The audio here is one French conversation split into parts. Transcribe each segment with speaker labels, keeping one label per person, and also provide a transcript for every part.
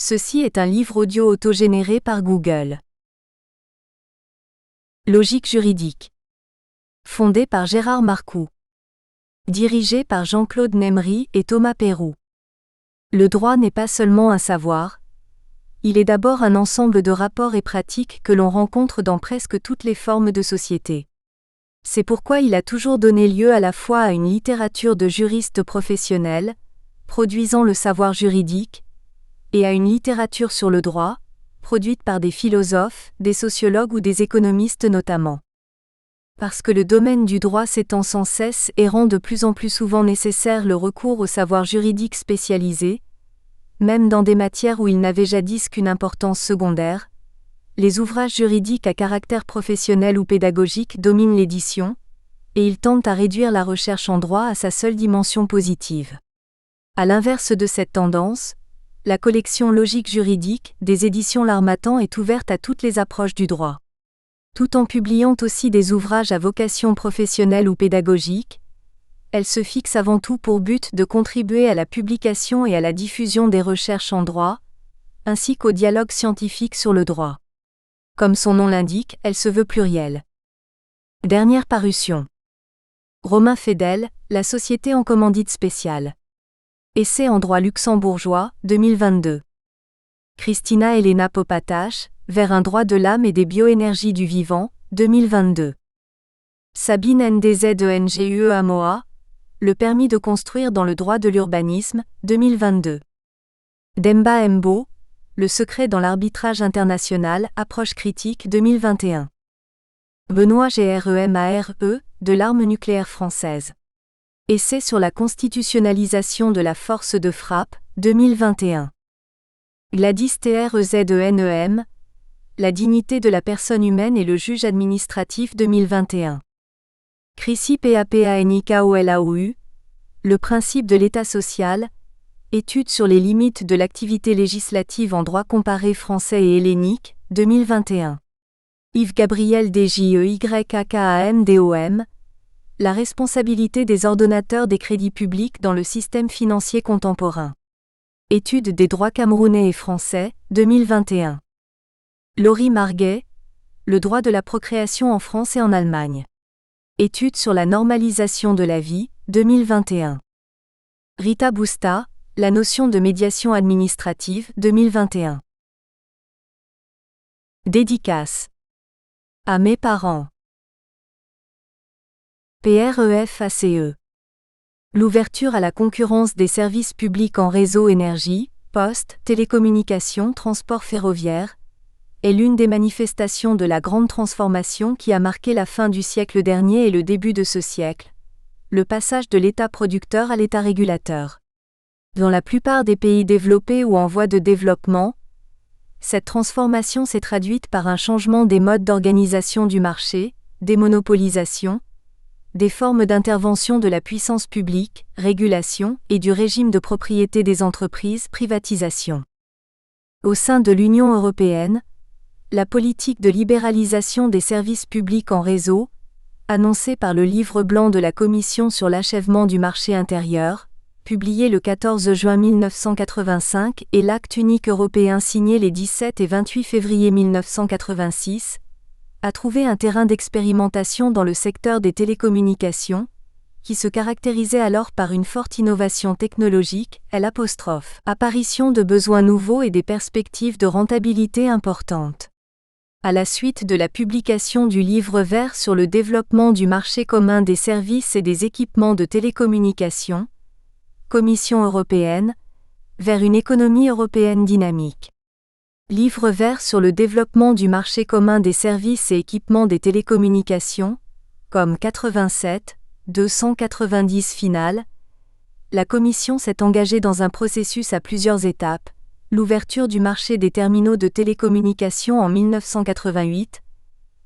Speaker 1: Ceci est un livre audio autogénéré par Google. Logique juridique. Fondé par Gérard Marcoux. Dirigé par Jean-Claude Nemery et Thomas Peyroux. Le droit n'est pas seulement un savoir. Il est d'abord un ensemble de rapports et pratiques que l'on rencontre dans presque toutes les formes de société. C'est pourquoi il a toujours donné lieu à la fois à une littérature de juristes professionnels, produisant le savoir juridique, et à une littérature sur le droit, produite par des philosophes, des sociologues ou des économistes notamment. Parce que le domaine du droit s'étend sans cesse et rend de plus en plus souvent nécessaire le recours au savoir juridique spécialisé, même dans des matières où il n'avait jadis qu'une importance secondaire, les ouvrages juridiques à caractère professionnel ou pédagogique dominent l'édition, et ils tendent à réduire la recherche en droit à sa seule dimension positive. À l'inverse de cette tendance, la collection Logique juridique des éditions L'Harmattan est ouverte à toutes les approches du droit. Tout en publiant aussi des ouvrages à vocation professionnelle ou pédagogique, elle se fixe avant tout pour but de contribuer à la publication et à la diffusion des recherches en droit, ainsi qu'au dialogue scientifique sur le droit. Comme son nom l'indique, elle se veut plurielle. Dernière parution. Romain Fedel, La société en commandite spéciale. Essai en droit luxembourgeois, 2022. Christina Elena Popatache, Vers un droit de l'âme et des bioénergies du vivant, 2022. Sabine Ndeze Amoa, Le permis de construire dans le droit de l'urbanisme, 2022. Demba Mbo, Le secret dans l'arbitrage international, approche critique, 2021. Benoît Gremare, de l'arme nucléaire française. Essai sur la constitutionnalisation de la force de frappe, 2021. Gladys Trezenem, La dignité de la personne humaine et le juge administratif, 2021. Chrissy Papanikaolaou, Le principe de l'État social, étude sur les limites de l'activité législative en droit comparé français et hellénique, 2021. Yves-Gabriel Djeykakam-Dom, La responsabilité des ordonnateurs des crédits publics dans le système financier contemporain. Étude des droits camerounais et français, 2021. Laurie Marguet, Le droit de la procréation en France et en Allemagne. Étude sur la normalisation de la vie, 2021. Rita Busta, La notion de médiation administrative, 2021. Dédicace. À mes parents. PREFACE. L'ouverture à la concurrence des services publics en réseau énergie, poste, télécommunications, transport ferroviaire, est l'une des manifestations de la grande transformation qui a marqué la fin du siècle dernier et le début de ce siècle, le passage de l'État producteur à l'État régulateur. Dans la plupart des pays développés ou en voie de développement, cette transformation s'est traduite par un changement des modes d'organisation du marché, démonopolisation, des formes d'intervention de la puissance publique, régulation, et du régime de propriété des entreprises, privatisation. Au sein de l'Union européenne, la politique de libéralisation des services publics en réseau, annoncée par le livre blanc de la Commission sur l'achèvement du marché intérieur, publié le 14 juin 1985, et l'Acte unique européen signé les 17 et 28 février 1986, a trouvé un terrain d'expérimentation dans le secteur des télécommunications, qui se caractérisait alors par une forte innovation technologique, apparition de besoins nouveaux et des perspectives de rentabilité importantes. À la suite de la publication du livre vert sur le développement du marché commun des services et des équipements de télécommunications, Commission européenne, vers une économie européenne dynamique. Livre vert sur le développement du marché commun des services et équipements des télécommunications, comme 87, 290 finale, la Commission s'est engagée dans un processus à plusieurs étapes, l'ouverture du marché des terminaux de télécommunications en 1988,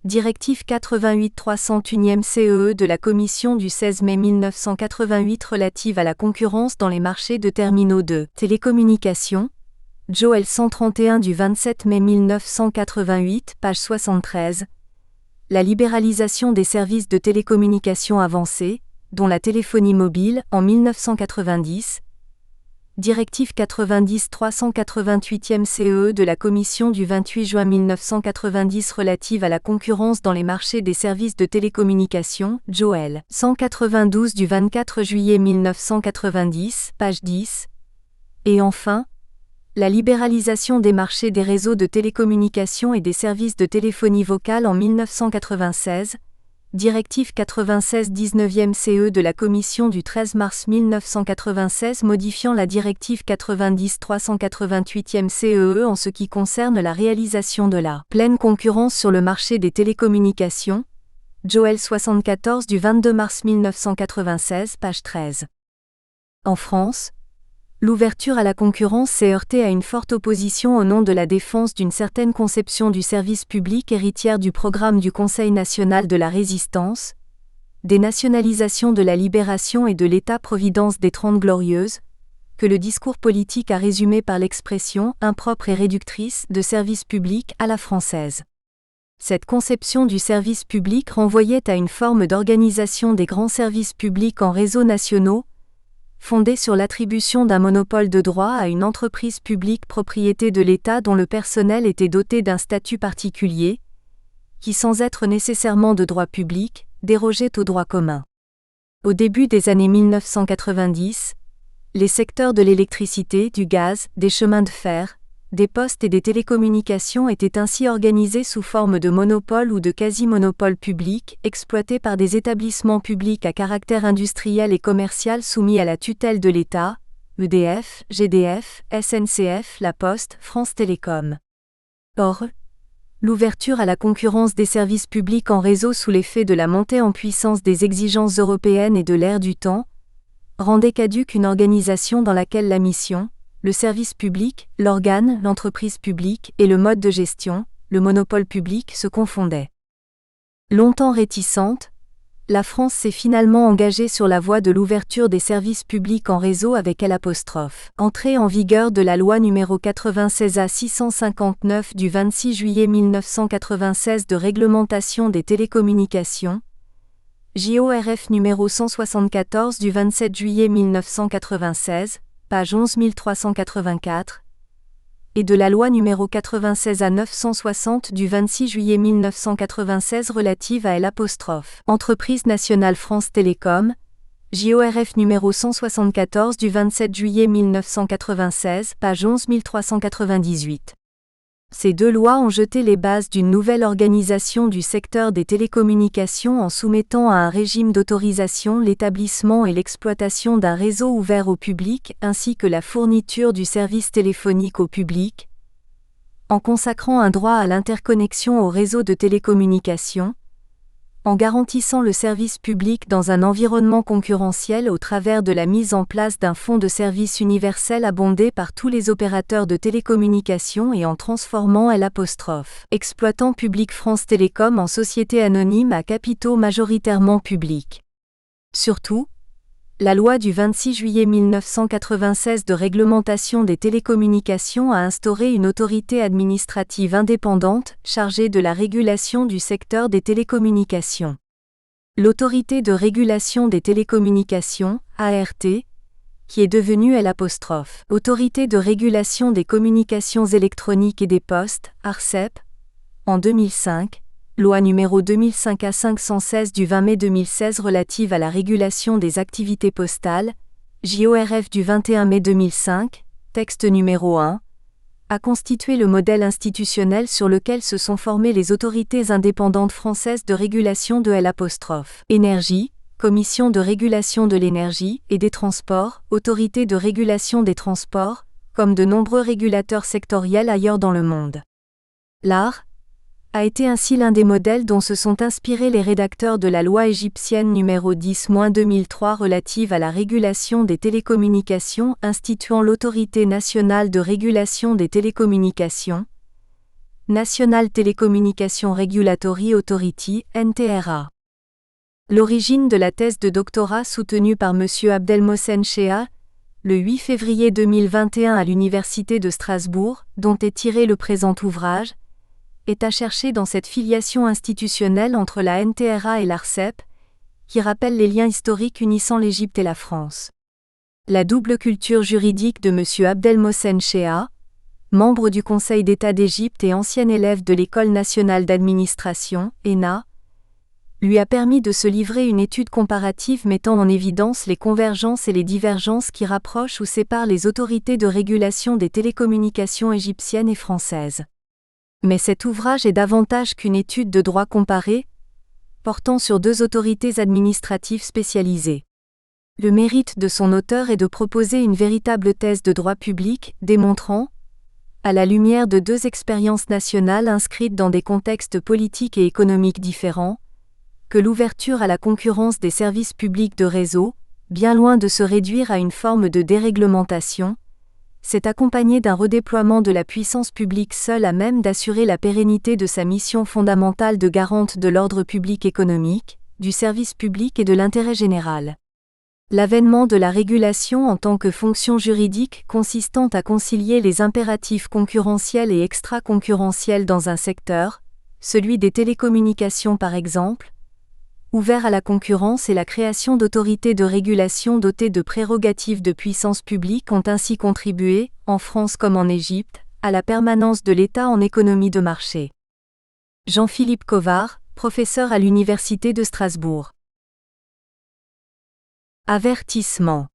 Speaker 1: Directive 88/301 CEE de la Commission du 16 mai 1988 relative à la concurrence dans les marchés de terminaux de télécommunications, Joël 131 du 27 mai 1988, page 73, la libéralisation des services de télécommunications avancés, dont la téléphonie mobile, en 1990, Directive 90/388 CEE de la Commission du 28 juin 1990 relative à la concurrence dans les marchés des services de télécommunications, JOEL. 192 du 24 juillet 1990, page 10. Et enfin, la libéralisation des marchés des réseaux de télécommunications et des services de téléphonie vocale en 1996, Directive 96/19e CE de la Commission du 13 mars 1996 modifiant la Directive 90/388 CEE en ce qui concerne la réalisation de la pleine concurrence sur le marché des télécommunications, JOEL 74 du 22 mars 1996, page 13. En France, l'ouverture à la concurrence s'est heurtée à une forte opposition au nom de la défense d'une certaine conception du service public héritière du programme du Conseil national de la résistance, des nationalisations de la libération et de l'État-providence des Trente Glorieuses, que le discours politique a résumé par l'expression impropre et réductrice de service public à la française. Cette conception du service public renvoyait à une forme d'organisation des grands services publics en réseaux nationaux, fondée sur l'attribution d'un monopole de droit à une entreprise publique propriété de l'État dont le personnel était doté d'un statut particulier, qui sans être nécessairement de droit public, dérogeait au droit commun. Au début des années 1990, les secteurs de l'électricité, du gaz, des chemins de fer, des postes et des télécommunications étaient ainsi organisés sous forme de monopole ou de quasi-monopole public, exploités par des établissements publics à caractère industriel et commercial soumis à la tutelle de l'État, EDF, GDF, SNCF, La Poste, France Télécom. Or, l'ouverture à la concurrence des services publics en réseau sous l'effet de la montée en puissance des exigences européennes et de l'ère du temps, rendait caduque une organisation dans laquelle la mission, le service public, l'organe, l'entreprise publique et le mode de gestion, le monopole public se confondaient. Longtemps réticente, la France s'est finalement engagée sur la voie de l'ouverture des services publics en réseau avec L'. Entrée en vigueur de la loi n° 96/659 du 26 juillet 1996 de réglementation des télécommunications, JORF n° 174 du 27 juillet 1996, page 11384, et de la loi n° 96/960 du 26 juillet 1996 relative à L'. Entreprise nationale France Télécom, JORF n° 174 du 27 juillet 1996, page 11398. Ces deux lois ont jeté les bases d'une nouvelle organisation du secteur des télécommunications en soumettant à un régime d'autorisation l'établissement et l'exploitation d'un réseau ouvert au public ainsi que la fourniture du service téléphonique au public, en consacrant un droit à l'interconnexion au réseau de télécommunications, en garantissant le service public dans un environnement concurrentiel au travers de la mise en place d'un fonds de service universel abondé par tous les opérateurs de télécommunications et en transformant L'. Exploitant public France Télécom en société anonyme à capitaux majoritairement publics. Surtout, la loi du 26 juillet 1996 de réglementation des télécommunications a instauré une autorité administrative indépendante, chargée de la régulation du secteur des télécommunications. L'Autorité de régulation des télécommunications, ART, qui est devenue L'. Autorité de régulation des communications électroniques et des postes, ARCEP, en 2005, Loi n° 2005/516 du 20 mai 2016 relative à la régulation des activités postales, JORF du 21 mai 2005, texte numéro 1, a constitué le modèle institutionnel sur lequel se sont formées les autorités indépendantes françaises de régulation de L'. Énergie, Commission de régulation de l'énergie et des transports, Autorité de régulation des transports, comme de nombreux régulateurs sectoriels ailleurs dans le monde. L'AR a été ainsi l'un des modèles dont se sont inspirés les rédacteurs de la loi égyptienne n° 10-2003 relative à la régulation des télécommunications instituant l'Autorité nationale de régulation des télécommunications, National Telecommunication Regulatory Authority, NTRA. L'origine de la thèse de doctorat soutenue par M. Abdelmohsen Chea, le 8 février 2021 à l'Université de Strasbourg, dont est tiré le présent ouvrage, est à chercher dans cette filiation institutionnelle entre la NTRA et l'ARCEP, qui rappelle les liens historiques unissant l'Égypte et la France. La double culture juridique de M. Abdelmohsen Chea, membre du Conseil d'État d'Égypte et ancien élève de l'École nationale d'administration, ENA, lui a permis de se livrer une étude comparative mettant en évidence les convergences et les divergences qui rapprochent ou séparent les autorités de régulation des télécommunications égyptiennes et françaises. Mais cet ouvrage est davantage qu'une étude de droit comparé, portant sur deux autorités administratives spécialisées. Le mérite de son auteur est de proposer une véritable thèse de droit public, démontrant, à la lumière de deux expériences nationales inscrites dans des contextes politiques et économiques différents, que l'ouverture à la concurrence des services publics de réseau, bien loin de se réduire à une forme de déréglementation, s'est accompagnée d'un redéploiement de la puissance publique seule à même d'assurer la pérennité de sa mission fondamentale de garante de l'ordre public économique, du service public et de l'intérêt général. L'avènement de la régulation en tant que fonction juridique consistant à concilier les impératifs concurrentiels et extra-concurrentiels dans un secteur, celui des télécommunications par exemple, ouvert à la concurrence et la création d'autorités de régulation dotées de prérogatives de puissance publique ont ainsi contribué, en France comme en Égypte, à la permanence de l'État en économie de marché. Jean-Philippe Covard, professeur à l'Université de Strasbourg. Avertissement.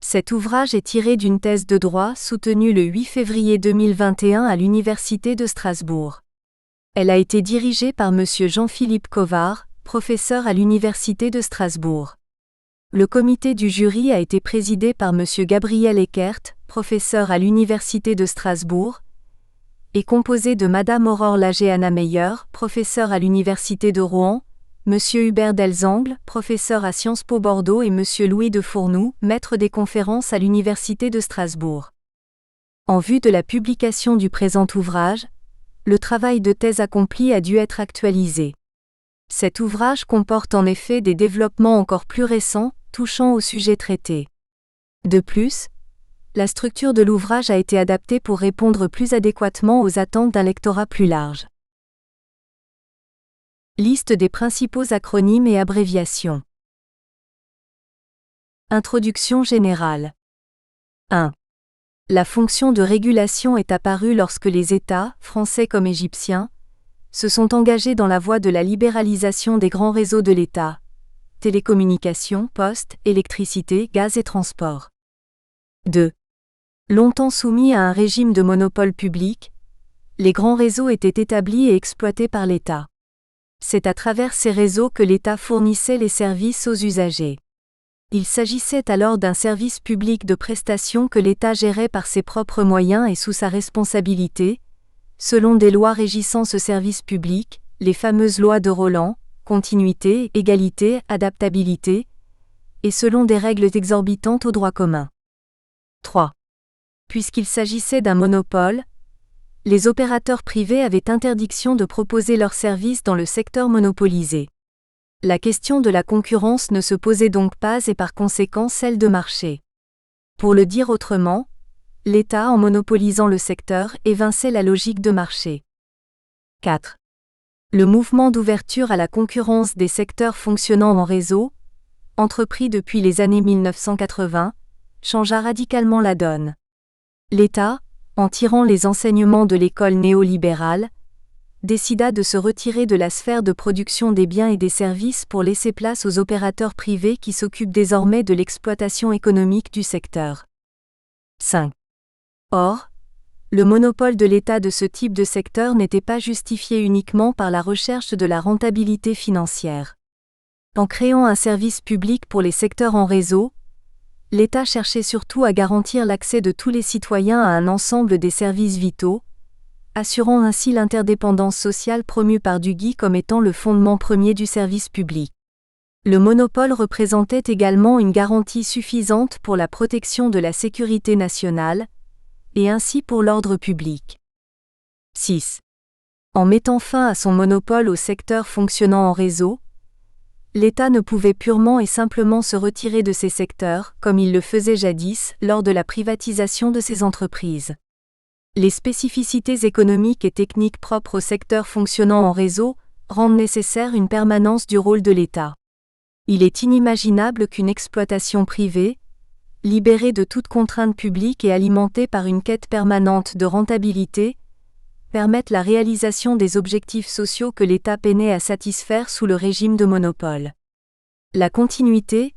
Speaker 1: Cet ouvrage est tiré d'une thèse de droit soutenue le 8 février 2021 à l'Université de Strasbourg. Elle a été dirigée par M. Jean-Philippe Covard, professeur à l'Université de Strasbourg. Le comité du jury a été présidé par M. Gabriel Eckert, professeur à l'Université de Strasbourg, et composé de Mme Aurore Lageana Meyer, professeur à l'Université de Rouen, M. Hubert Delzangle, professeur à Sciences Po Bordeaux et M. Louis de Fournoux, maître des conférences à l'Université de Strasbourg. En vue de la publication du présent ouvrage, le travail de thèse accompli a dû être actualisé. Cet ouvrage comporte en effet des développements encore plus récents, touchant au sujet traité. De plus, la structure de l'ouvrage a été adaptée pour répondre plus adéquatement aux attentes d'un lectorat plus large. Liste des principaux acronymes et abréviations. Introduction générale. 1. La fonction de régulation est apparue lorsque les États, français comme égyptiens, se sont engagés dans la voie de la libéralisation des grands réseaux de l'État, télécommunications, postes, électricité, gaz et transport. 2. Longtemps soumis à un régime de monopole public, les grands réseaux étaient établis et exploités par l'État. C'est à travers ces réseaux que l'État fournissait les services aux usagers. Il s'agissait alors d'un service public de prestation que l'État gérait par ses propres moyens et sous sa responsabilité, selon des lois régissant ce service public, les fameuses lois de Roland, continuité, égalité, adaptabilité, et selon des règles exorbitantes au droit commun. 3. Puisqu'il s'agissait d'un monopole, les opérateurs privés avaient interdiction de proposer leurs services dans le secteur monopolisé. La question de la concurrence ne se posait donc pas et par conséquent celle de marché. Pour le dire autrement, l'État, en monopolisant le secteur, évinçait la logique de marché. 4. Le mouvement d'ouverture à la concurrence des secteurs fonctionnant en réseau, entrepris depuis les années 1980, changea radicalement la donne. L'État, en tirant les enseignements de l'école néolibérale, décida de se retirer de la sphère de production des biens et des services pour laisser place aux opérateurs privés qui s'occupent désormais de l'exploitation économique du secteur. 5. Or, le monopole de l'État de ce type de secteur n'était pas justifié uniquement par la recherche de la rentabilité financière. En créant un service public pour les secteurs en réseau, l'État cherchait surtout à garantir l'accès de tous les citoyens à un ensemble des services vitaux, assurant ainsi l'interdépendance sociale promue par Duguy comme étant le fondement premier du service public. Le monopole représentait également une garantie suffisante pour la protection de la sécurité nationale, et ainsi pour l'ordre public. 6. En mettant fin à son monopole au secteur fonctionnant en réseau, l'État ne pouvait purement et simplement se retirer de ces secteurs, comme il le faisait jadis, lors de la privatisation de ces entreprises. Les spécificités économiques et techniques propres au secteur fonctionnant en réseau rendent nécessaire une permanence du rôle de l'État. Il est inimaginable qu'une exploitation privée, libéré de toute contrainte publique et alimenté par une quête permanente de rentabilité, permettent la réalisation des objectifs sociaux que l'État peinait à satisfaire sous le régime de monopole. La continuité,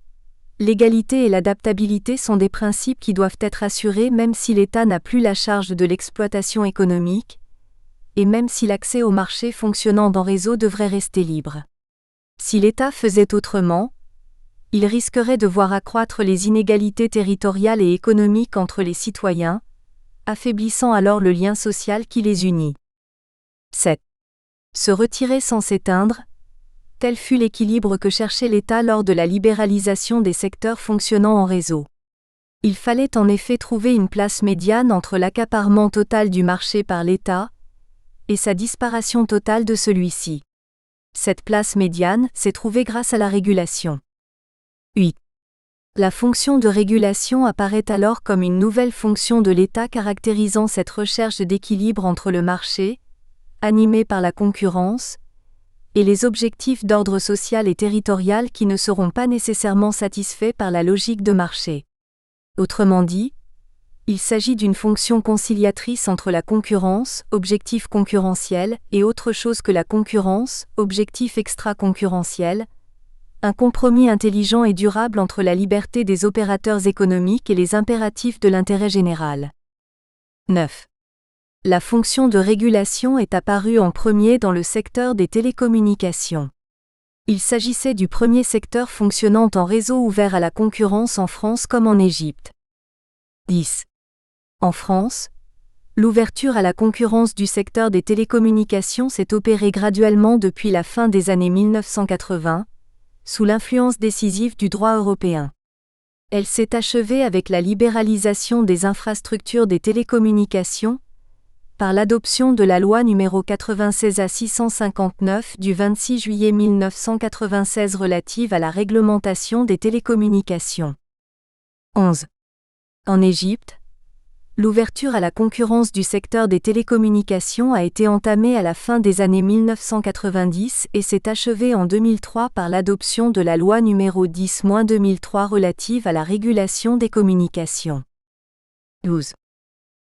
Speaker 1: l'égalité et l'adaptabilité sont des principes qui doivent être assurés même si l'État n'a plus la charge de l'exploitation économique, et même si l'accès au marché fonctionnant dans réseau devrait rester libre. Si l'État faisait autrement, il risquerait de voir accroître les inégalités territoriales et économiques entre les citoyens, affaiblissant alors le lien social qui les unit. 7. Se retirer sans s'éteindre, tel fut l'équilibre que cherchait l'État lors de la libéralisation des secteurs fonctionnant en réseau. Il fallait en effet trouver une place médiane entre l'accaparement total du marché par l'État et sa disparition totale de celui-ci. Cette place médiane s'est trouvée grâce à la régulation. 8. La fonction de régulation apparaît alors comme une nouvelle fonction de l'État caractérisant cette recherche d'équilibre entre le marché, animé par la concurrence, et les objectifs d'ordre social et territorial qui ne seront pas nécessairement satisfaits par la logique de marché. Autrement dit, il s'agit d'une fonction conciliatrice entre la concurrence, objectif concurrentiel, et autre chose que la concurrence, objectif extra-concurrentiel, un compromis intelligent et durable entre la liberté des opérateurs économiques et les impératifs de l'intérêt général. 9. La fonction de régulation est apparue en premier dans le secteur des télécommunications. Il s'agissait du premier secteur fonctionnant en réseau ouvert à la concurrence en France comme en Égypte. 10. En France, l'ouverture à la concurrence du secteur des télécommunications s'est opérée graduellement depuis la fin des années 1980, sous l'influence décisive du droit européen. Elle s'est achevée avec la libéralisation des infrastructures des télécommunications, par l'adoption de la loi n° 96/659 du 26 juillet 1996 relative à la réglementation des télécommunications. 11. En Égypte, l'ouverture à la concurrence du secteur des télécommunications a été entamée à la fin des années 1990 et s'est achevée en 2003 par l'adoption de la loi n° 10-2003 relative à la régulation des communications. 12.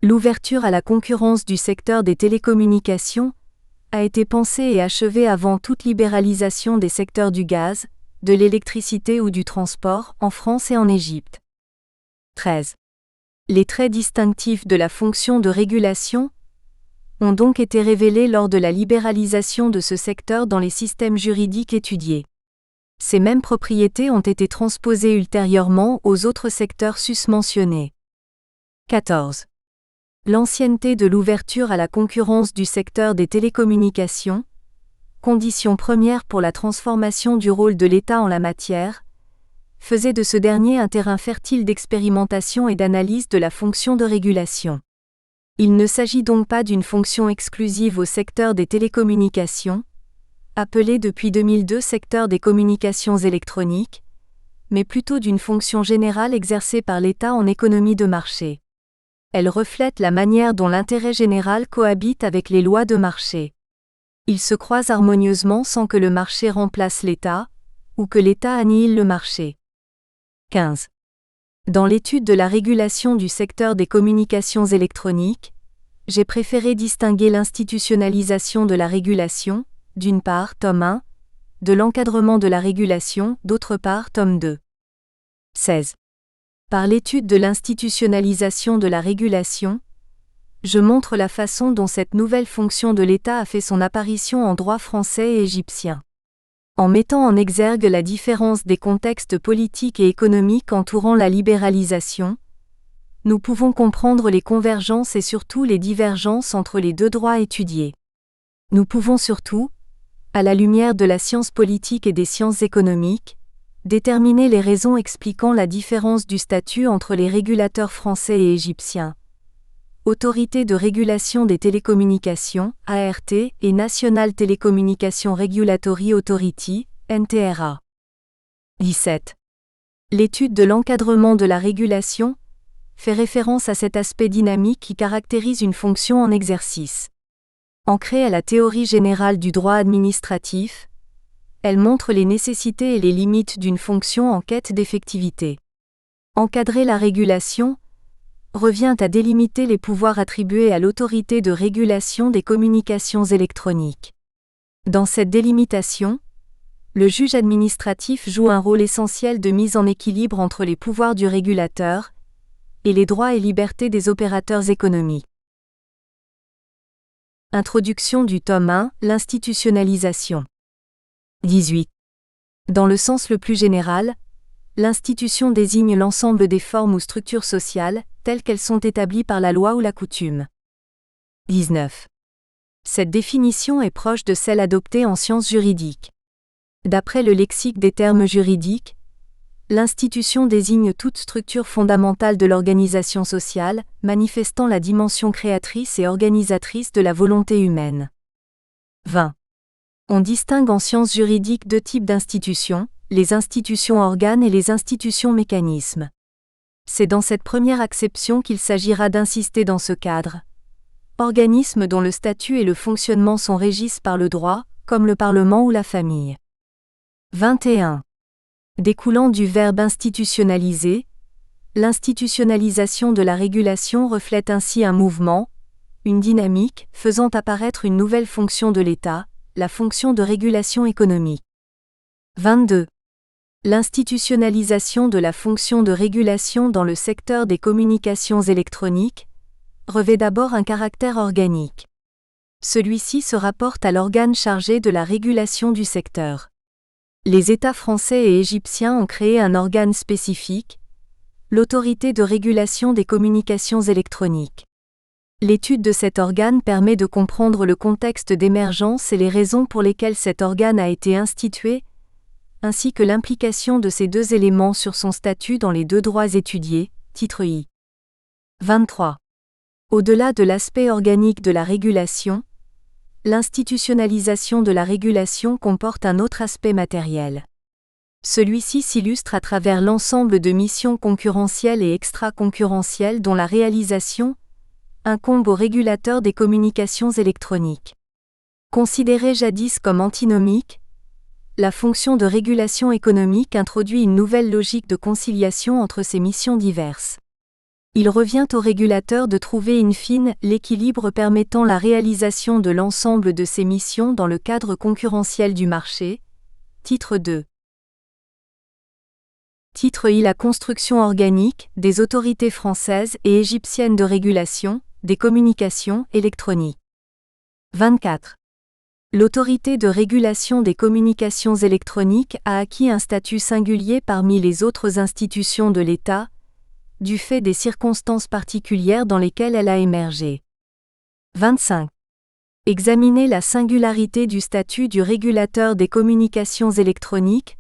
Speaker 1: L'ouverture à la concurrence du secteur des télécommunications a été pensée et achevée avant toute libéralisation des secteurs du gaz, de l'électricité ou du transport en France et en Égypte. 13. Les traits distinctifs de la fonction de régulation ont donc été révélés lors de la libéralisation de ce secteur dans les systèmes juridiques étudiés. Ces mêmes propriétés ont été transposées ultérieurement aux autres secteurs susmentionnés. 14. L'ancienneté de l'ouverture à la concurrence du secteur des télécommunications, condition première pour la transformation du rôle de l'État en la matière, faisait de ce dernier un terrain fertile d'expérimentation et d'analyse de la fonction de régulation. Il ne s'agit donc pas d'une fonction exclusive au secteur des télécommunications, appelé depuis 2002 secteur des communications électroniques, mais plutôt d'une fonction générale exercée par l'État en économie de marché. Elle reflète la manière dont l'intérêt général cohabite avec les lois de marché. Ils se croisent harmonieusement sans que le marché remplace l'État, ou que l'État annihile le marché. 15. Dans l'étude de la régulation du secteur des communications électroniques, j'ai préféré distinguer l'institutionnalisation de la régulation, d'une part, tome 1, de l'encadrement de la régulation, d'autre part, tome 2. 16. Par l'étude de l'institutionnalisation de la régulation, je montre la façon dont cette nouvelle fonction de l'État a fait son apparition en droit français et égyptien. En mettant en exergue la différence des contextes politiques et économiques entourant la libéralisation, nous pouvons comprendre les convergences et surtout les divergences entre les deux droits étudiés. Nous pouvons surtout, à la lumière de la science politique et des sciences économiques, déterminer les raisons expliquant la différence du statut entre les régulateurs français et égyptiens. Autorité de régulation des télécommunications, ART, et National Telecommunication Regulatory Authority, NTRA. 17. L'étude de l'encadrement de la régulation fait référence à cet aspect dynamique qui caractérise une fonction en exercice. Ancrée à la théorie générale du droit administratif, elle montre les nécessités et les limites d'une fonction en quête d'effectivité. Encadrer la régulation revient à délimiter les pouvoirs attribués à l'autorité de régulation des communications électroniques. Dans cette délimitation, le juge administratif joue un rôle essentiel de mise en équilibre entre les pouvoirs du régulateur et les droits et libertés des opérateurs économiques. Introduction du tome 1, l'institutionnalisation. 18. Dans le sens le plus général, l'institution désigne l'ensemble des formes ou structures sociales, telles qu'elles sont établies par la loi ou la coutume. 19. Cette définition est proche de celle adoptée en sciences juridiques. D'après le lexique des termes juridiques, l'institution désigne toute structure fondamentale de l'organisation sociale, manifestant la dimension créatrice et organisatrice de la volonté humaine. 20. On distingue en sciences juridiques deux types d'institutions, les institutions organes et les institutions mécanismes. C'est dans cette première acception qu'il s'agira d'insister dans ce cadre. Organismes dont le statut et le fonctionnement sont régis par le droit, comme le Parlement ou la famille. 21. Découlant du verbe institutionnaliser, l'institutionnalisation de la régulation reflète ainsi un mouvement, une dynamique, faisant apparaître une nouvelle fonction de l'État, la fonction de régulation économique. 22. L'institutionnalisation de la fonction de régulation dans le secteur des communications électroniques revêt d'abord un caractère organique. Celui-ci se rapporte à l'organe chargé de la régulation du secteur. Les États français et égyptiens ont créé un organe spécifique, l'Autorité de régulation des communications électroniques. L'étude de cet organe permet de comprendre le contexte d'émergence et les raisons pour lesquelles cet organe a été institué, ainsi que l'implication de ces deux éléments sur son statut dans les deux droits étudiés, titre I. 23. Au-delà de l'aspect organique de la régulation, l'institutionnalisation de la régulation comporte un autre aspect matériel. Celui-ci s'illustre à travers l'ensemble de missions concurrentielles et extra-concurrentielles dont la réalisation incombe au régulateur des communications électroniques. Considérée jadis comme antinomique, la fonction de régulation économique introduit une nouvelle logique de conciliation entre ces missions diverses. Il revient au régulateur de trouver in fine l'équilibre permettant la réalisation de l'ensemble de ces missions dans le cadre concurrentiel du marché. Titre 2. Titre I. La construction organique des autorités françaises et égyptiennes de régulation des communications électroniques. 24. L'autorité de régulation des communications électroniques a acquis un statut singulier parmi les autres institutions de l'État, du fait des circonstances particulières dans lesquelles elle a émergé. 25. Examiner la singularité du statut du régulateur des communications électroniques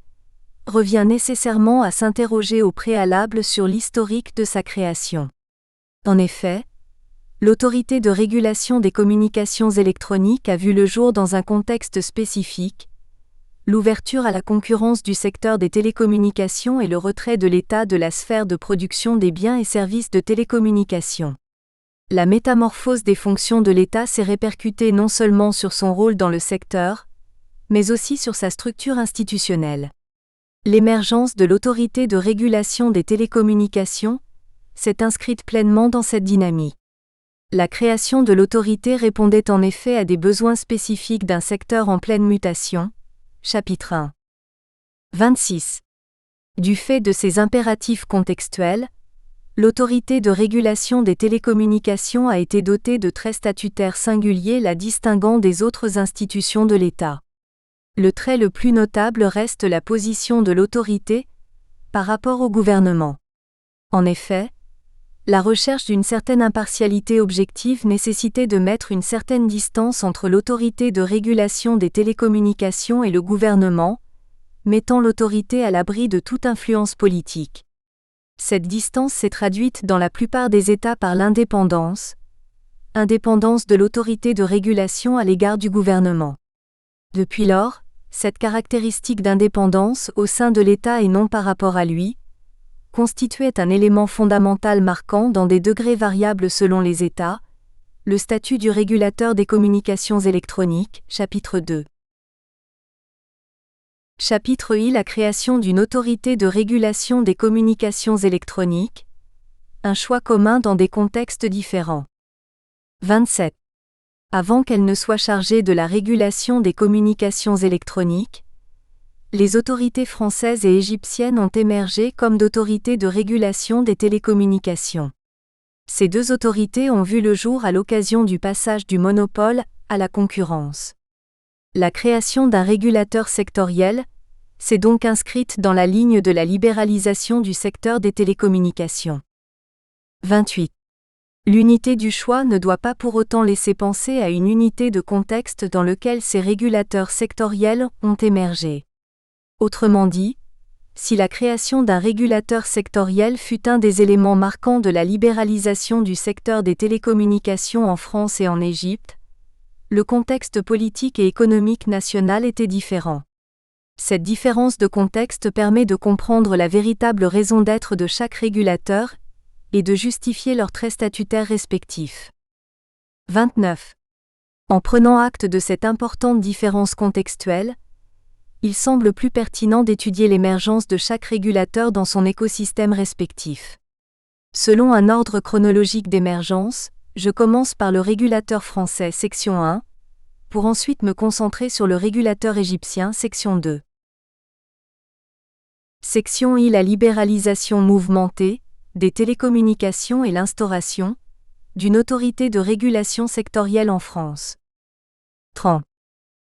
Speaker 1: revient nécessairement à s'interroger au préalable sur l'historique de sa création. En effet, l'autorité de régulation des communications électroniques a vu le jour dans un contexte spécifique, l'ouverture à la concurrence du secteur des télécommunications et le retrait de l'État de la sphère de production des biens et services de télécommunications. La métamorphose des fonctions de l'État s'est répercutée non seulement sur son rôle dans le secteur, mais aussi sur sa structure institutionnelle. L'émergence de l'autorité de régulation des télécommunications s'est inscrite pleinement dans cette dynamique. La création de l'autorité répondait en effet à des besoins spécifiques d'un secteur en pleine mutation. Chapitre 1. 26. Du fait de ces impératifs contextuels, l'autorité de régulation des télécommunications a été dotée de traits statutaires singuliers la distinguant des autres institutions de l'État. Le trait le plus notable reste la position de l'autorité par rapport au gouvernement. En effet, la recherche d'une certaine impartialité objective nécessitait de mettre une certaine distance entre l'autorité de régulation des télécommunications et le gouvernement, mettant l'autorité à l'abri de toute influence politique. Cette distance s'est traduite dans la plupart des États par l'indépendance de l'autorité de régulation à l'égard du gouvernement. Depuis lors, cette caractéristique d'indépendance au sein de l'État et non par rapport à lui, constituait un élément fondamental marquant dans des degrés variables selon les États, le statut du régulateur des communications électroniques, chapitre 2. Chapitre I. La création d'une autorité de régulation des communications électroniques. Un choix commun dans des contextes différents. 27. Avant qu'elle ne soit chargée de la régulation des communications électroniques, les autorités françaises et égyptiennes ont émergé comme d'autorités de régulation des télécommunications. Ces deux autorités ont vu le jour à l'occasion du passage du monopole à la concurrence. La création d'un régulateur sectoriel s'est donc inscrite dans la ligne de la libéralisation du secteur des télécommunications. 28. L'unité du choix ne doit pas pour autant laisser penser à une unité de contexte dans lequel ces régulateurs sectoriels ont émergé. Autrement dit, si la création d'un régulateur sectoriel fut un des éléments marquants de la libéralisation du secteur des télécommunications en France et en Égypte, le contexte politique et économique national était différent. Cette différence de contexte permet de comprendre la véritable raison d'être de chaque régulateur et de justifier leurs traits statutaires respectifs. 29. En prenant acte de cette importante différence contextuelle, il semble plus pertinent d'étudier l'émergence de chaque régulateur dans son écosystème respectif. Selon un ordre chronologique d'émergence, je commence par le régulateur français section 1, pour ensuite me concentrer sur le régulateur égyptien section 2. Section I. La libéralisation mouvementée des télécommunications et l'instauration d'une autorité de régulation sectorielle en France. 30.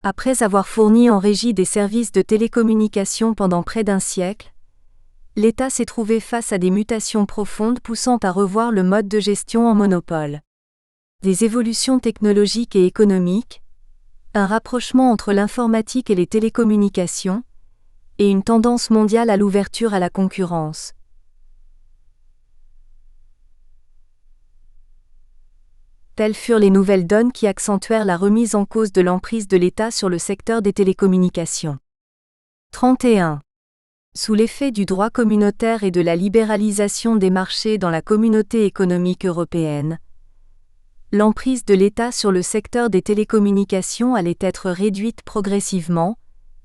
Speaker 1: Après avoir fourni en régie des services de télécommunications pendant près d'un siècle, l'État s'est trouvé face à des mutations profondes poussant à revoir le mode de gestion en monopole. Des évolutions technologiques et économiques, un rapprochement entre l'informatique et les télécommunications, et une tendance mondiale à l'ouverture à la concurrence. Telles furent les nouvelles donnes qui accentuèrent la remise en cause de l'emprise de l'État sur le secteur des télécommunications. 31. Sous l'effet du droit communautaire et de la libéralisation des marchés dans la communauté économique européenne, l'emprise de l'État sur le secteur des télécommunications allait être réduite progressivement,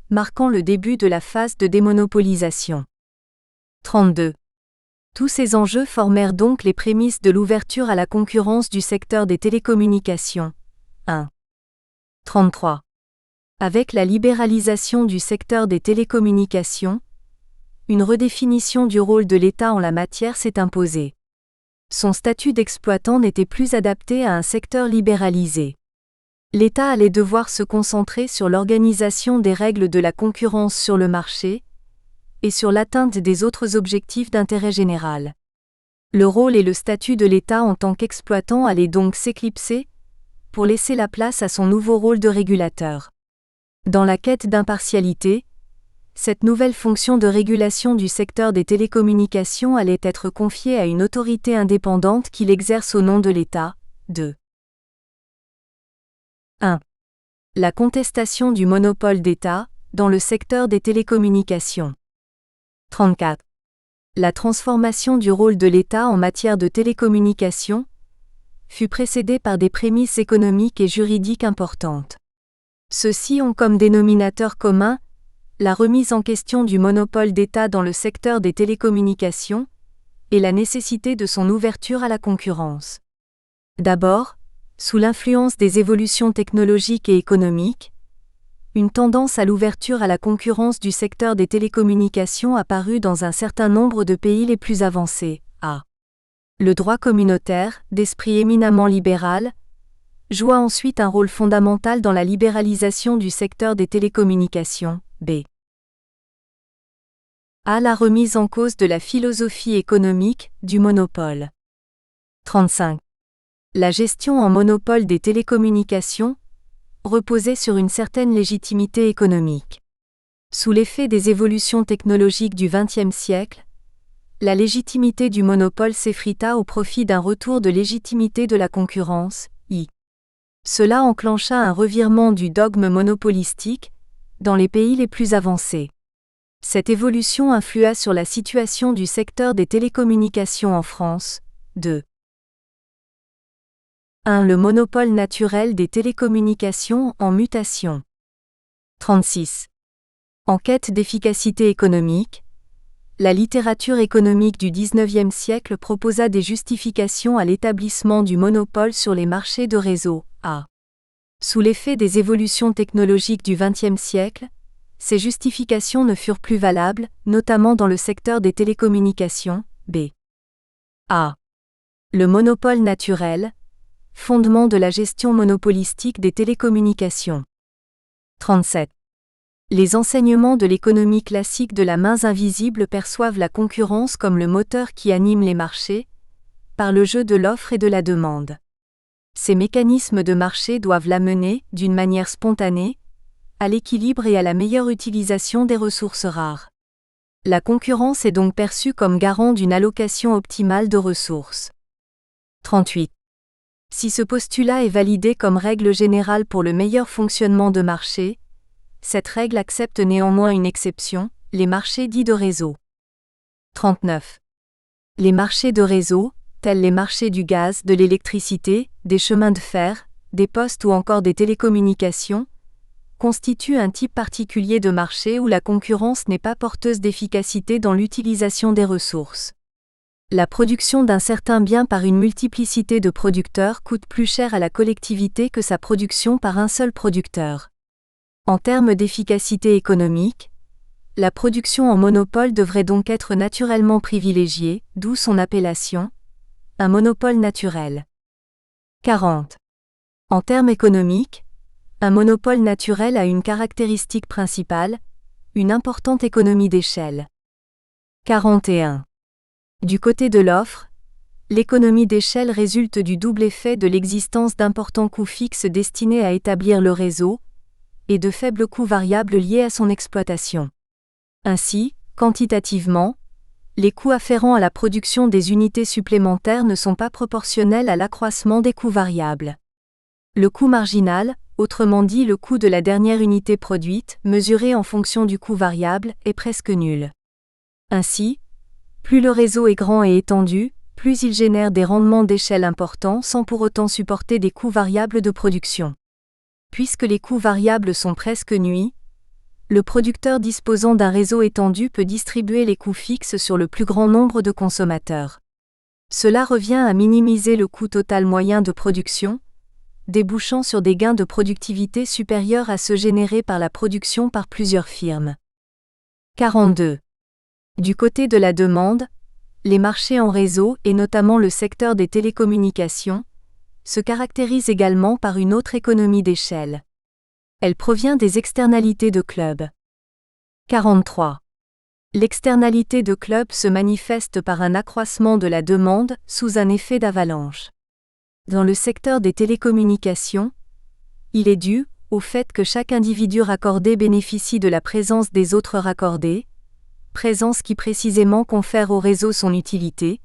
Speaker 1: marquant le début de la phase de démonopolisation. 32. Tous ces enjeux formèrent donc les prémices de l'ouverture à la concurrence du secteur des télécommunications. 1. 33. Avec la libéralisation du secteur des télécommunications, une redéfinition du rôle de l'État en la matière s'est imposée. Son statut d'exploitant n'était plus adapté à un secteur libéralisé. L'État allait devoir se concentrer sur l'organisation des règles de la concurrence sur le marché, et sur l'atteinte des autres objectifs d'intérêt général. Le rôle et le statut de l'État en tant qu'exploitant allaient donc s'éclipser, pour laisser la place à son nouveau rôle de régulateur. Dans la quête d'impartialité, cette nouvelle fonction de régulation du secteur des télécommunications allait être confiée à une autorité indépendante qui l'exerce au nom de l'État. 2. 1. La contestation du monopole d'État, dans le secteur des télécommunications. 34. La transformation du rôle de l'État en matière de télécommunications fut précédée par des prémices économiques et juridiques importantes. Ceux-ci ont comme dénominateur commun la remise en question du monopole d'État dans le secteur des télécommunications et la nécessité de son ouverture à la concurrence. D'abord, sous l'influence des évolutions technologiques et économiques, une tendance à l'ouverture à la concurrence du secteur des télécommunications apparut dans un certain nombre de pays les plus avancés. A. Le droit communautaire, d'esprit éminemment libéral, joua ensuite un rôle fondamental dans la libéralisation du secteur des télécommunications. B. A. La remise en cause de la philosophie économique du monopole. 35. La gestion en monopole des télécommunications reposait sur une certaine légitimité économique. Sous l'effet des évolutions technologiques du XXe siècle, la légitimité du monopole s'effrita au profit d'un retour de légitimité de la concurrence. Cela enclencha un revirement du dogme monopolistique dans les pays les plus avancés. Cette évolution influa sur la situation du secteur des télécommunications en France. 2. 1. Le monopole naturel des télécommunications en mutation. 36. En quête d'efficacité économique, la littérature économique du XIXe siècle proposa des justifications à l'établissement du monopole sur les marchés de réseau, A. Sous l'effet des évolutions technologiques du XXe siècle, ces justifications ne furent plus valables, notamment dans le secteur des télécommunications, B. A. Le monopole naturel, fondement de la gestion monopolistique des télécommunications. 37. Les enseignements de l'économie classique de la main invisible perçoivent la concurrence comme le moteur qui anime les marchés, par le jeu de l'offre et de la demande. Ces mécanismes de marché doivent l'amener, d'une manière spontanée, à l'équilibre et à la meilleure utilisation des ressources rares. La concurrence est donc perçue comme garant d'une allocation optimale de ressources. 38. Si ce postulat est validé comme règle générale pour le meilleur fonctionnement de marché, cette règle accepte néanmoins une exception, les marchés dits de réseau. 39. Les marchés de réseau, tels les marchés du gaz, de l'électricité, des chemins de fer, des postes ou encore des télécommunications, constituent un type particulier de marché où la concurrence n'est pas porteuse d'efficacité dans l'utilisation des ressources. La production d'un certain bien par une multiplicité de producteurs coûte plus cher à la collectivité que sa production par un seul producteur. En termes d'efficacité économique, la production en monopole devrait donc être naturellement privilégiée, d'où son appellation, un monopole naturel. 40. En termes économiques, un monopole naturel a une caractéristique principale, une importante économie d'échelle. 41. Du côté de l'offre, l'économie d'échelle résulte du double effet de l'existence d'importants coûts fixes destinés à établir le réseau, et de faibles coûts variables liés à son exploitation. Ainsi, quantitativement, les coûts afférents à la production des unités supplémentaires ne sont pas proportionnels à l'accroissement des coûts variables. Le coût marginal, autrement dit le coût de la dernière unité produite, mesuré en fonction du coût variable, est presque nul. Ainsi, plus le réseau est grand et étendu, plus il génère des rendements d'échelle importants sans pour autant supporter des coûts variables de production. Puisque les coûts variables sont presque nuls, le producteur disposant d'un réseau étendu peut distribuer les coûts fixes sur le plus grand nombre de consommateurs. Cela revient à minimiser le coût total moyen de production, débouchant sur des gains de productivité supérieurs à ceux générés par la production par plusieurs firmes. 42. Du côté de la demande, les marchés en réseau, et notamment le secteur des télécommunications, se caractérisent également par une autre économie d'échelle. Elle provient des externalités de club. 43. L'externalité de club se manifeste par un accroissement de la demande sous un effet d'avalanche. Dans le secteur des télécommunications, il est dû au fait que chaque individu raccordé bénéficie de la présence des autres raccordés, présence qui précisément confère au réseau son utilité.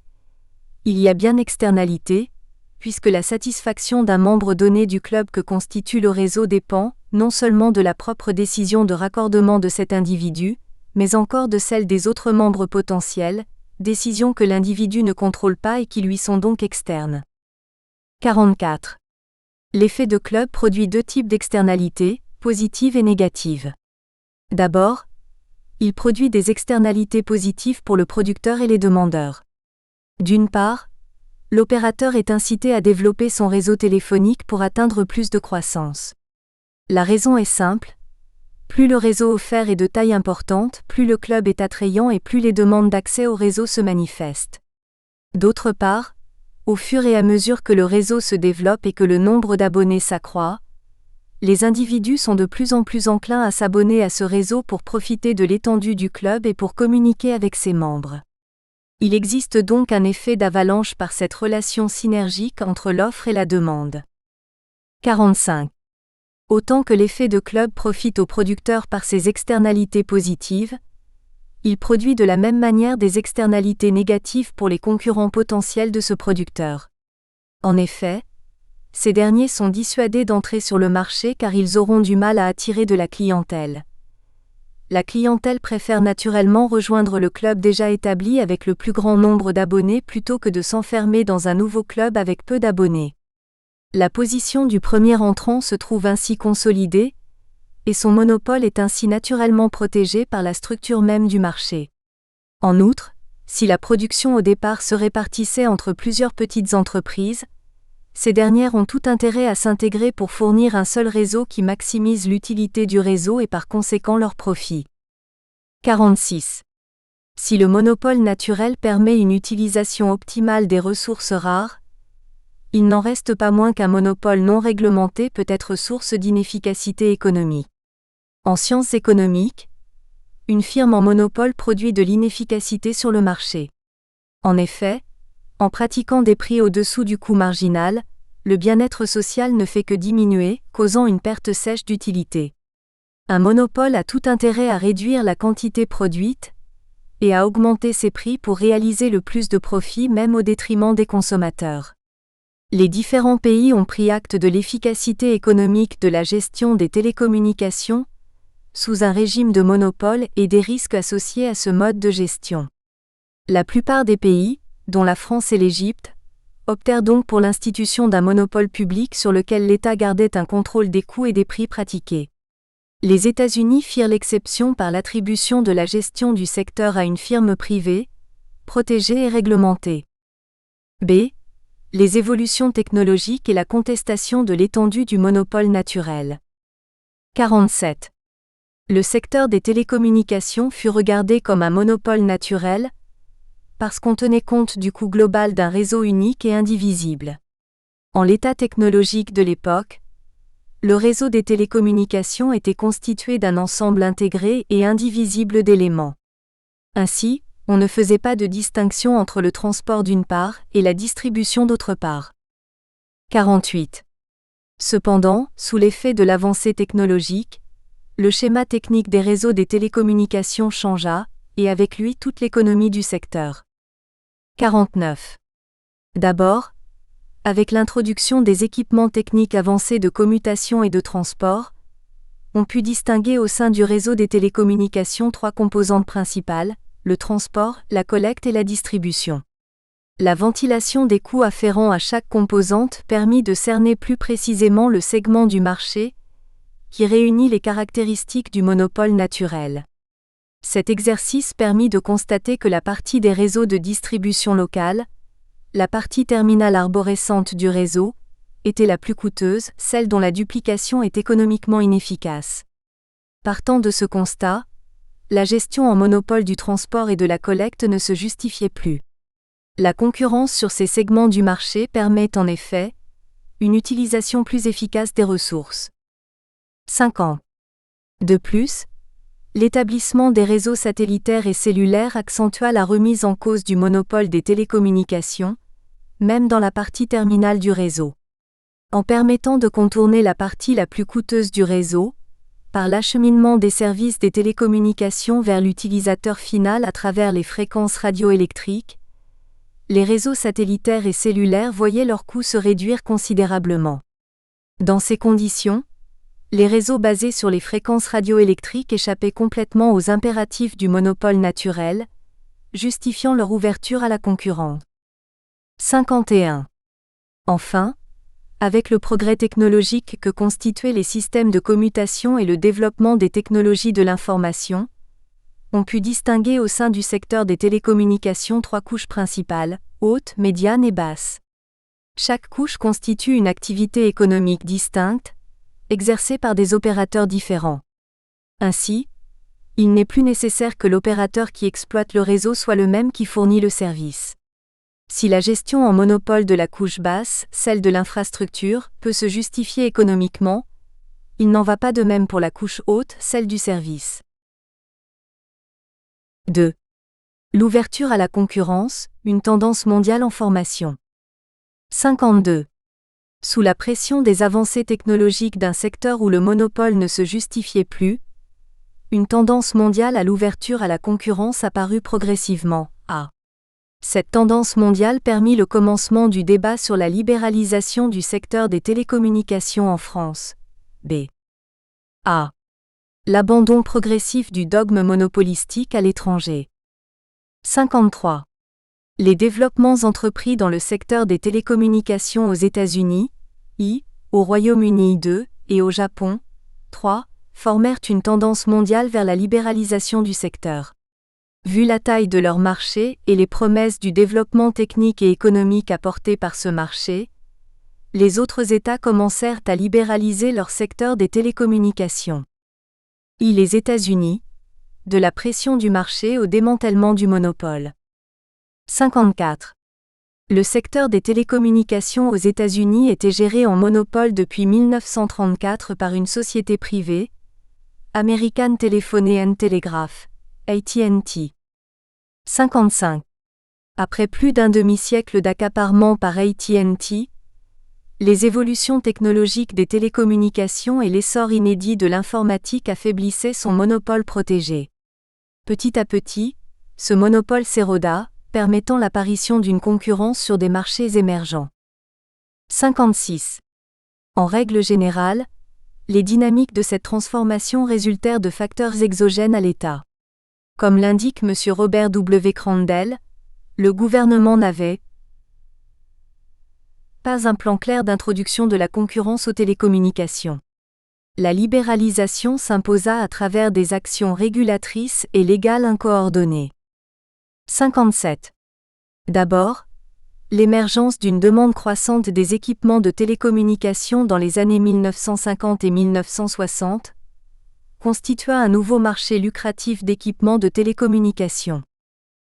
Speaker 1: Il y a bien externalité, puisque la satisfaction d'un membre donné du club que constitue le réseau dépend, non seulement de la propre décision de raccordement de cet individu, mais encore de celle des autres membres potentiels, décisions que l'individu ne contrôle pas et qui lui sont donc externes. 44. L'effet de club produit deux types d'externalités, positives et négatives. D'abord, il produit des externalités positives pour le producteur et les demandeurs. D'une part, l'opérateur est incité à développer son réseau téléphonique pour atteindre plus de croissance. La raison est simple, plus le réseau offert est de taille importante, plus le club est attrayant et plus les demandes d'accès au réseau se manifestent. D'autre part, au fur et à mesure que le réseau se développe et que le nombre d'abonnés s'accroît, les individus sont de plus en plus enclins à s'abonner à ce réseau pour profiter de l'étendue du club et pour communiquer avec ses membres. Il existe donc un effet d'avalanche par cette relation synergique entre l'offre et la demande. 45. Autant que l'effet de club profite au producteur par ses externalités positives, il produit de la même manière des externalités négatives pour les concurrents potentiels de ce producteur. En effet, ces derniers sont dissuadés d'entrer sur le marché car ils auront du mal à attirer de la clientèle. La clientèle préfère naturellement rejoindre le club déjà établi avec le plus grand nombre d'abonnés plutôt que de s'enfermer dans un nouveau club avec peu d'abonnés. La position du premier entrant se trouve ainsi consolidée, et son monopole est ainsi naturellement protégé par la structure même du marché. En outre, si la production au départ se répartissait entre plusieurs petites entreprises, ces dernières ont tout intérêt à s'intégrer pour fournir un seul réseau qui maximise l'utilité du réseau et par conséquent leur profit. 46. Si le monopole naturel permet une utilisation optimale des ressources rares, il n'en reste pas moins qu'un monopole non réglementé peut être source d'inefficacité économique. En sciences économiques, une firme en monopole produit de l'inefficacité sur le marché. En effet, en pratiquant des prix au-dessous du coût marginal, le bien-être social ne fait que diminuer, causant une perte sèche d'utilité. Un monopole a tout intérêt à réduire la quantité produite et à augmenter ses prix pour réaliser le plus de profit même au détriment des consommateurs. Les différents pays ont pris acte de l'efficacité économique de la gestion des télécommunications sous un régime de monopole et des risques associés à ce mode de gestion. La plupart des pays, dont la France et l'Égypte, optèrent donc pour l'institution d'un monopole public sur lequel l'État gardait un contrôle des coûts et des prix pratiqués. Les États-Unis firent l'exception par l'attribution de la gestion du secteur à une firme privée, protégée et réglementée. B. Les évolutions technologiques et la contestation de l'étendue du monopole naturel. 47. Le secteur des télécommunications fut regardé comme un monopole naturel, parce qu'on tenait compte du coût global d'un réseau unique et indivisible. En l'état technologique de l'époque, le réseau des télécommunications était constitué d'un ensemble intégré et indivisible d'éléments. Ainsi, on ne faisait pas de distinction entre le transport d'une part et la distribution d'autre part. 48. Cependant, sous l'effet de l'avancée technologique, le schéma technique des réseaux des télécommunications changea, et avec lui toute l'économie du secteur. 49. D'abord, avec l'introduction des équipements techniques avancés de commutation et de transport, on put distinguer au sein du réseau des télécommunications trois composantes principales, le transport, la collecte et la distribution. La ventilation des coûts afférents à chaque composante permit de cerner plus précisément le segment du marché qui réunit les caractéristiques du monopole naturel. Cet exercice permit de constater que la partie des réseaux de distribution locale, la partie terminale arborescente du réseau, était la plus coûteuse, celle dont la duplication est économiquement inefficace. Partant de ce constat, la gestion en monopole du transport et de la collecte ne se justifiait plus. La concurrence sur ces segments du marché permet en effet une utilisation plus efficace des ressources. 50. De plus, l'établissement des réseaux satellitaires et cellulaires accentua la remise en cause du monopole des télécommunications, même dans la partie terminale du réseau. En permettant de contourner la partie la plus coûteuse du réseau, par l'acheminement des services des télécommunications vers l'utilisateur final à travers les fréquences radioélectriques, les réseaux satellitaires et cellulaires voyaient leurs coûts se réduire considérablement. Dans ces conditions, les réseaux basés sur les fréquences radioélectriques échappaient complètement aux impératifs du monopole naturel, justifiant leur ouverture à la concurrence. 51. Enfin, avec le progrès technologique que constituaient les systèmes de commutation et le développement des technologies de l'information, on put distinguer au sein du secteur des télécommunications trois couches principales, haute, médiane et basse. Chaque couche constitue une activité économique distincte, exercée par des opérateurs différents. Ainsi, il n'est plus nécessaire que l'opérateur qui exploite le réseau soit le même qui fournit le service. Si la gestion en monopole de la couche basse, celle de l'infrastructure, peut se justifier économiquement, il n'en va pas de même pour la couche haute, celle du service. 2. L'ouverture à la concurrence, une tendance mondiale en formation. 52. Sous la pression des avancées technologiques d'un secteur où le monopole ne se justifiait plus, une tendance mondiale à l'ouverture à la concurrence apparut progressivement. A. Cette tendance mondiale permit le commencement du débat sur la libéralisation du secteur des télécommunications en France. B. A. L'abandon progressif du dogme monopolistique à l'étranger. 53. Les développements entrepris dans le secteur des télécommunications aux États-Unis, I, au Royaume-Uni 2, et au Japon, 3, formèrent une tendance mondiale vers la libéralisation du secteur. Vu la taille de leur marché et les promesses du développement technique et économique apporté par ce marché, les autres États commencèrent à libéraliser leur secteur des télécommunications. Les États-Unis, de la pression du marché au démantèlement du monopole. 54. Le secteur des télécommunications aux États-Unis était géré en monopole depuis 1934 par une société privée, American Telephone and Telegraph, AT&T. 55. Après plus d'un demi-siècle d'accaparement par AT&T, les évolutions technologiques des télécommunications et l'essor inédit de l'informatique affaiblissaient son monopole protégé. Petit à petit, ce monopole s'éroda, permettant l'apparition d'une concurrence sur des marchés émergents. 56. En règle générale, les dynamiques de cette transformation résultèrent de facteurs exogènes à l'État. Comme l'indique M. Robert W. Crandell, le gouvernement n'avait pas un plan clair d'introduction de la concurrence aux télécommunications. La libéralisation s'imposa à travers des actions régulatrices et légales incoordonnées. 57. D'abord, l'émergence d'une demande croissante des équipements de télécommunications dans les années 1950 et 1960 constitua un nouveau marché lucratif d'équipements de télécommunications.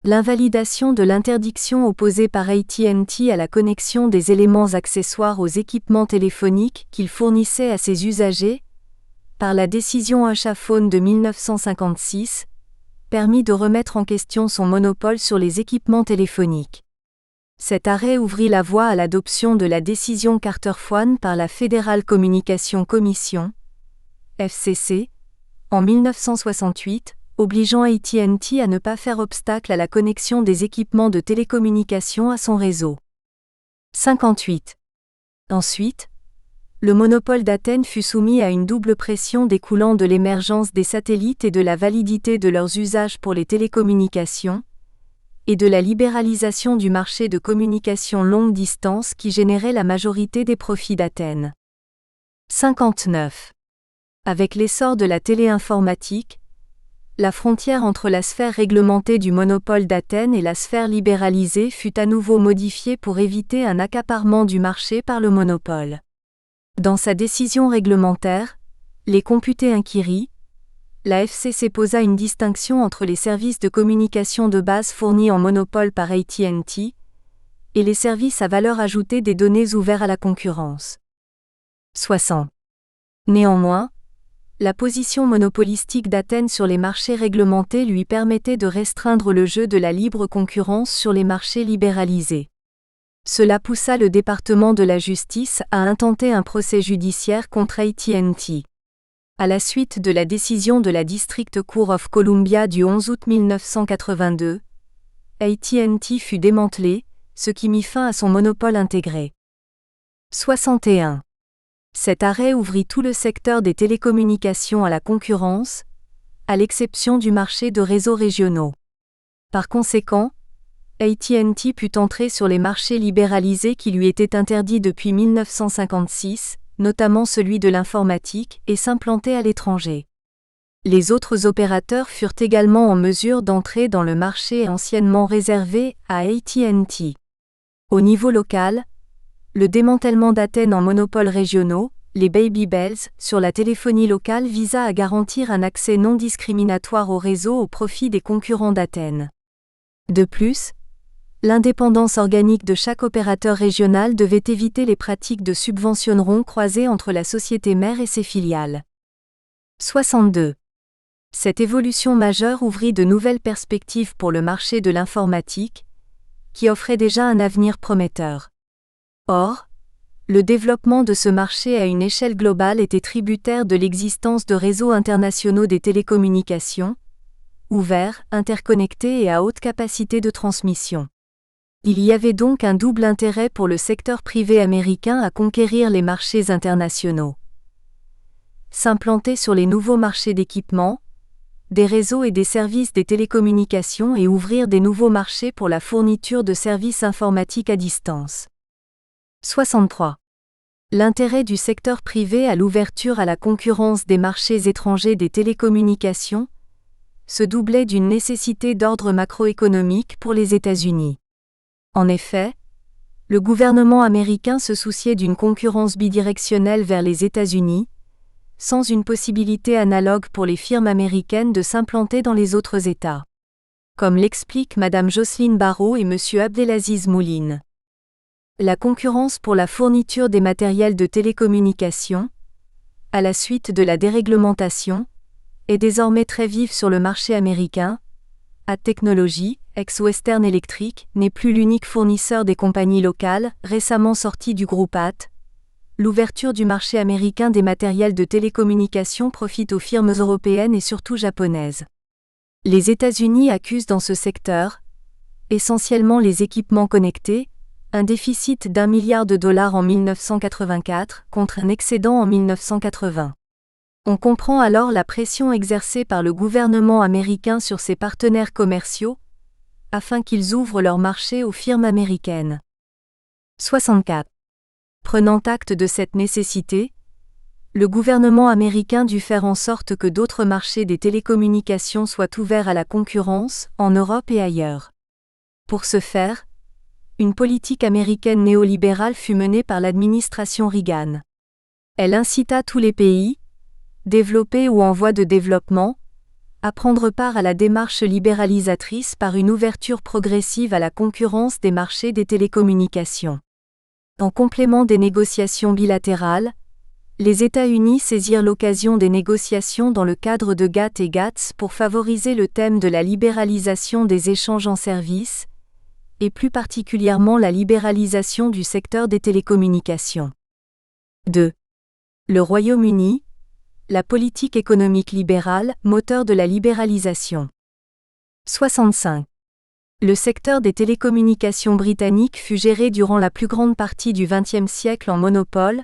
Speaker 1: L'invalidation de l'interdiction opposée par AT&T à la connexion des éléments accessoires aux équipements téléphoniques qu'il fournissait à ses usagers, par la décision Usha-Phone de 1956, permit de remettre en question son monopole sur les équipements téléphoniques. Cet arrêt ouvrit la voie à l'adoption de la décision Carter-Phone par la Federal Communication Commission, FCC, en 1968, obligeant AT&T à ne pas faire obstacle à la connexion des équipements de télécommunications à son réseau. 58. Ensuite, le monopole d'Athènes fut soumis à une double pression découlant de l'émergence des satellites et de la validité de leurs usages pour les télécommunications, et de la libéralisation du marché de communication longue distance qui générait la majorité des profits d'Athènes. 59. Avec l'essor de la téléinformatique, la frontière entre la sphère réglementée du monopole d'Athènes et la sphère libéralisée fut à nouveau modifiée pour éviter un accaparement du marché par le monopole. Dans sa décision réglementaire, les Computer Inquiry, la FCC posa une distinction entre les services de communication de base fournis en monopole par AT&T et les services à valeur ajoutée des données ouverts à la concurrence. 60. Néanmoins, la position monopolistique d'Athènes sur les marchés réglementés lui permettait de restreindre le jeu de la libre concurrence sur les marchés libéralisés. Cela poussa le département de la justice à intenter un procès judiciaire contre AT&T. À la suite de la décision de la District Court of Columbia du 11 août 1982, AT&T fut démantelé, ce qui mit fin à son monopole intégré. 61. Cet arrêt ouvrit tout le secteur des télécommunications à la concurrence, à l'exception du marché de réseaux régionaux. Par conséquent, AT&T put entrer sur les marchés libéralisés qui lui étaient interdits depuis 1956, notamment celui de l'informatique, et s'implanter à l'étranger. Les autres opérateurs furent également en mesure d'entrer dans le marché anciennement réservé à AT&T. Au niveau local, le démantèlement d'Athènes en monopoles régionaux, les Baby Bells, sur la téléphonie locale visa à garantir un accès non discriminatoire au réseau au profit des concurrents d'Athènes. De plus, l'indépendance organique de chaque opérateur régional devait éviter les pratiques de subventionneront croisées entre la société mère et ses filiales. 62. Cette évolution majeure ouvrit de nouvelles perspectives pour le marché de l'informatique, qui offrait déjà un avenir prometteur. Or, le développement de ce marché à une échelle globale était tributaire de l'existence de réseaux internationaux des télécommunications, ouverts, interconnectés et à haute capacité de transmission. Il y avait donc un double intérêt pour le secteur privé américain à conquérir les marchés internationaux. S'implanter sur les nouveaux marchés d'équipements, des réseaux et des services des télécommunications et ouvrir des nouveaux marchés pour la fourniture de services informatiques à distance. 63. L'intérêt du secteur privé à l'ouverture à la concurrence des marchés étrangers des télécommunications se doublait d'une nécessité d'ordre macroéconomique pour les États-Unis. En effet, le gouvernement américain se souciait d'une concurrence bidirectionnelle vers les États-Unis, sans une possibilité analogue pour les firmes américaines de s'implanter dans les autres États. Comme l'expliquent Mme Jocelyne Barrot et M. Abdelaziz Mouline. La concurrence pour la fourniture des matériels de télécommunication, à la suite de la déréglementation, est désormais très vive sur le marché américain. AT Technologies, ex-Western Electric, n'est plus l'unique fournisseur des compagnies locales, récemment sorties du groupe AT. L'ouverture du marché américain des matériels de télécommunication profite aux firmes européennes et surtout japonaises. Les États-Unis accusent dans ce secteur, essentiellement les équipements connectés, un déficit d'1 milliard de dollars en 1984 contre un excédent en 1980. On comprend alors la pression exercée par le gouvernement américain sur ses partenaires commerciaux, afin qu'ils ouvrent leur marché aux firmes américaines. 64. Prenant acte de cette nécessité, le gouvernement américain dut faire en sorte que d'autres marchés des télécommunications soient ouverts à la concurrence, en Europe et ailleurs. Pour ce faire, une politique américaine néolibérale fut menée par l'administration Reagan. Elle incita tous les pays, développés ou en voie de développement, à prendre part à la démarche libéralisatrice par une ouverture progressive à la concurrence des marchés des télécommunications. En complément des négociations bilatérales, les États-Unis saisirent l'occasion des négociations dans le cadre de GATT et GATS pour favoriser le thème de la libéralisation des échanges en services, et plus particulièrement la libéralisation du secteur des télécommunications. 2. Le Royaume-Uni, la politique économique libérale, moteur de la libéralisation. 65. Le secteur des télécommunications britanniques fut géré durant la plus grande partie du XXe siècle en monopole,